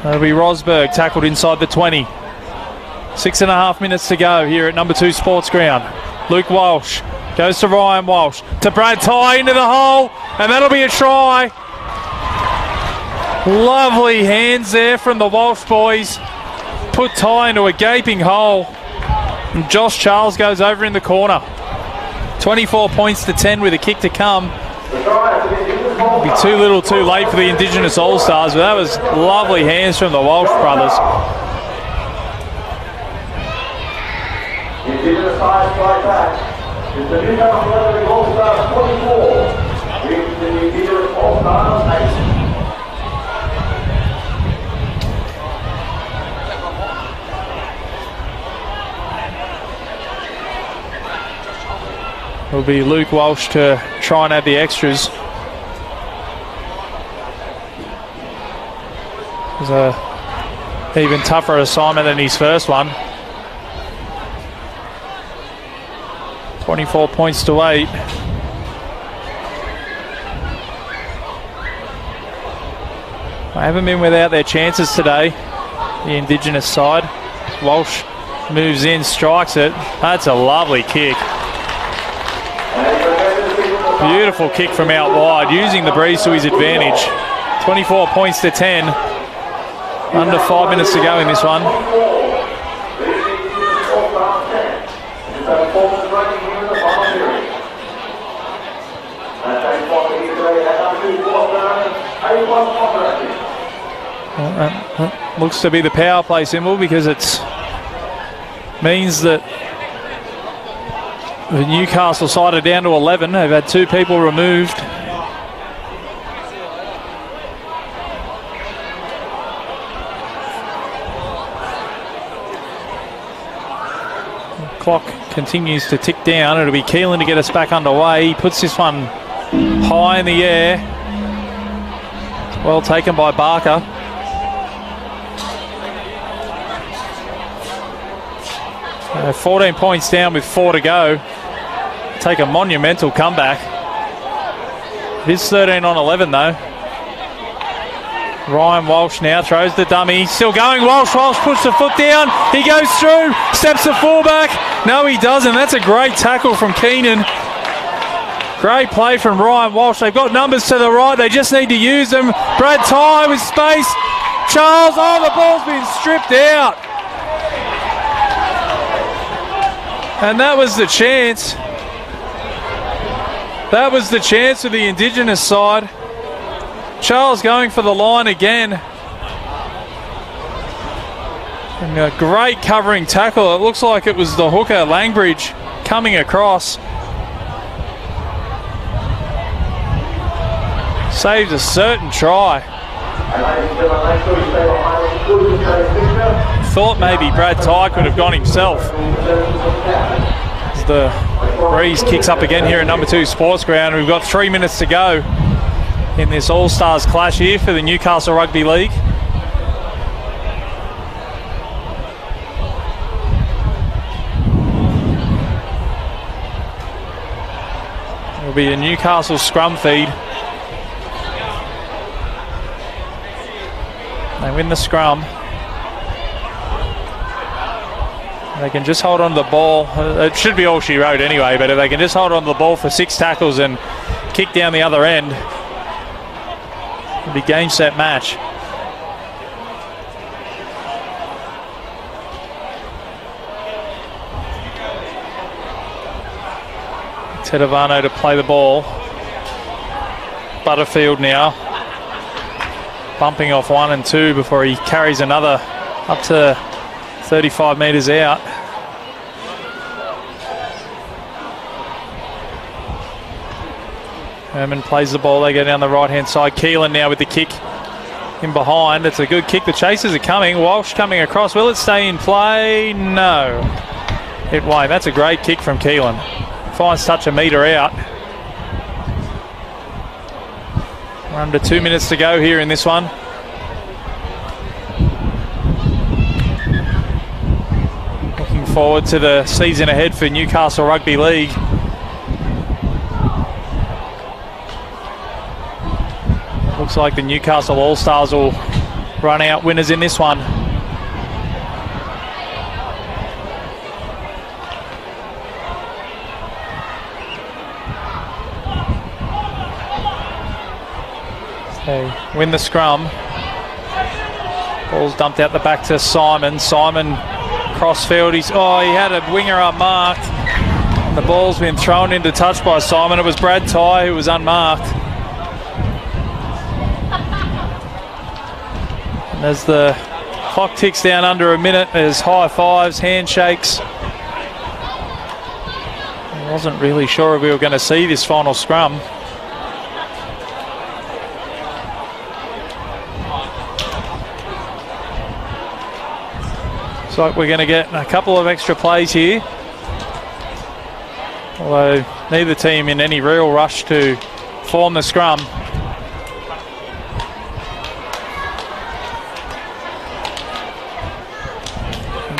That'll be Rosberg, tackled inside the 20. 6.5 minutes to go here at number 2 Sports Ground. Luke Walsh goes to Ryan Walsh, to Brad Tye into the hole, and that'll be a try. Lovely hands there from the Walsh boys. Put Tye into a gaping hole. And Josh Charles goes over in the corner. 24 points to 10 with a kick to come. It'll be too little too late for the Indigenous All Stars, but that was lovely hands from the Walsh brothers. Indigenous side strike back. It's the Newcastle All Stars 24. It's the Indigenous All Stars 8. It'll be Luke Walsh to try and add the extras. It was a even tougher assignment than his first one. 24 points to 8. They haven't been without their chances today, the Indigenous side. Walsh moves in, strikes it. That's a lovely kick. Beautiful kick from out wide, using the breeze to his advantage. 24 points to 10. Under 5 minutes to go in this one. Well, that looks to be the power play symbol, because it means that the Newcastle side are down to 11. They've had 2 people removed. The clock continues to tick down. It'll be Keelan to get us back underway. He puts this one high in the air. Well taken by Barker. Uh, 14 points down with 4 to go. Take a monumental comeback. It is 13 on 11 though. Ryan Walsh now throws the dummy. Still going. Walsh puts the foot down. He goes through. Steps the fullback. No, he doesn't. That's a great tackle from Keenan. Great play from Ryan Walsh. They've got numbers to the right. They just need to use them. Brad Tye with space. Charles. Oh, the ball's been stripped out. And that was the chance. That was the chance of the Indigenous side. Charles going for the line again. And a great covering tackle. It looks like it was the hooker, Langbridge, coming across. Saves a certain try. Thought maybe Brad Tye could have gone himself. As the breeze kicks up again here at number 2 Sports Ground. We've got 3 minutes to go in this All-Stars clash here for the Newcastle Rugby League. It'll be a Newcastle scrum feed. They win the scrum. They can just hold on to the ball. It should be all she wrote anyway, but if they can just hold on to the ball for 6 tackles and kick down the other end, it'll be game, set, match. Tedovano to play the ball. Butterfield now bumping off 1 and 2 before he carries another up to 35 metres out. Herman plays the ball. They go down the right hand side. Keelan now with the kick in behind. It's a good kick. The chasers are coming. Walsh coming across. Will it stay in play? No, it won't. That's a great kick from Keelan. Finds touch a metre out. We're under 2 minutes to go here in this one. Looking forward to the season ahead for Newcastle Rugby League. Looks like the Newcastle All Stars will run out winners in this one. They win the scrum. Ball's dumped out the back to Simon. Simon crossfield. He had a winger unmarked. And the ball's been thrown into touch by Simon. It was Brad Tye who was unmarked. And as the clock ticks down under a minute, there's high fives, handshakes. I wasn't really sure if we were going to see this final scrum. Looks like we're going to get a couple of extra plays here. Although neither team in any real rush to form the scrum.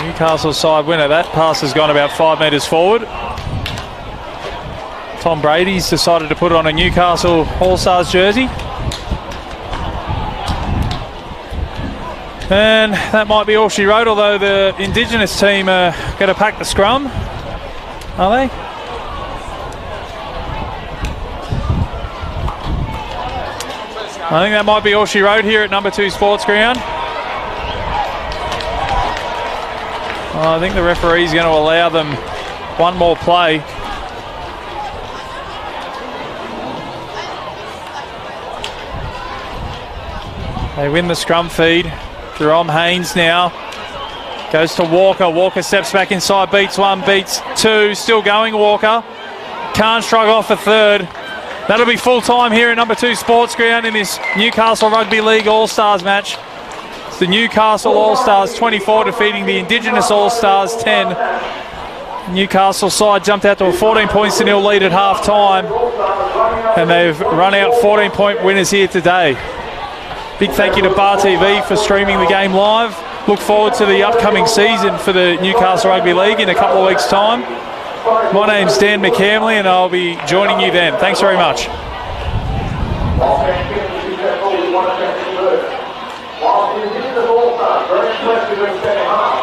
Newcastle side winner. That pass has gone about 5 metres forward. Tom Brady's decided to put on a Newcastle All Stars jersey. And that might be all she wrote, although the Indigenous team are going to pack the scrum. Are they? I think that might be all she wrote here at number 2 Sports Ground. I think the referee's going to allow them one more play. They win the scrum feed. Jerome Haynes now goes to Walker. Walker steps back inside, beats 1, beats 2. Still going, Walker. Can't shrug off a third. That'll be full time here at number 2 Sports Ground in this Newcastle Rugby League All-Stars match. It's the Newcastle All Stars 24 defeating the Indigenous All Stars 10. Newcastle side jumped out to a 14 points to nil lead at half time, and they've run out 14-point winners here today. Big thank you to Bar TV for streaming the game live. Look forward to the upcoming season for the Newcastle Rugby League in a couple of weeks' time. My name's Dan McCamley and I'll be joining you then. Thanks very much. While the Indigenous All Stars very impressive in the second half.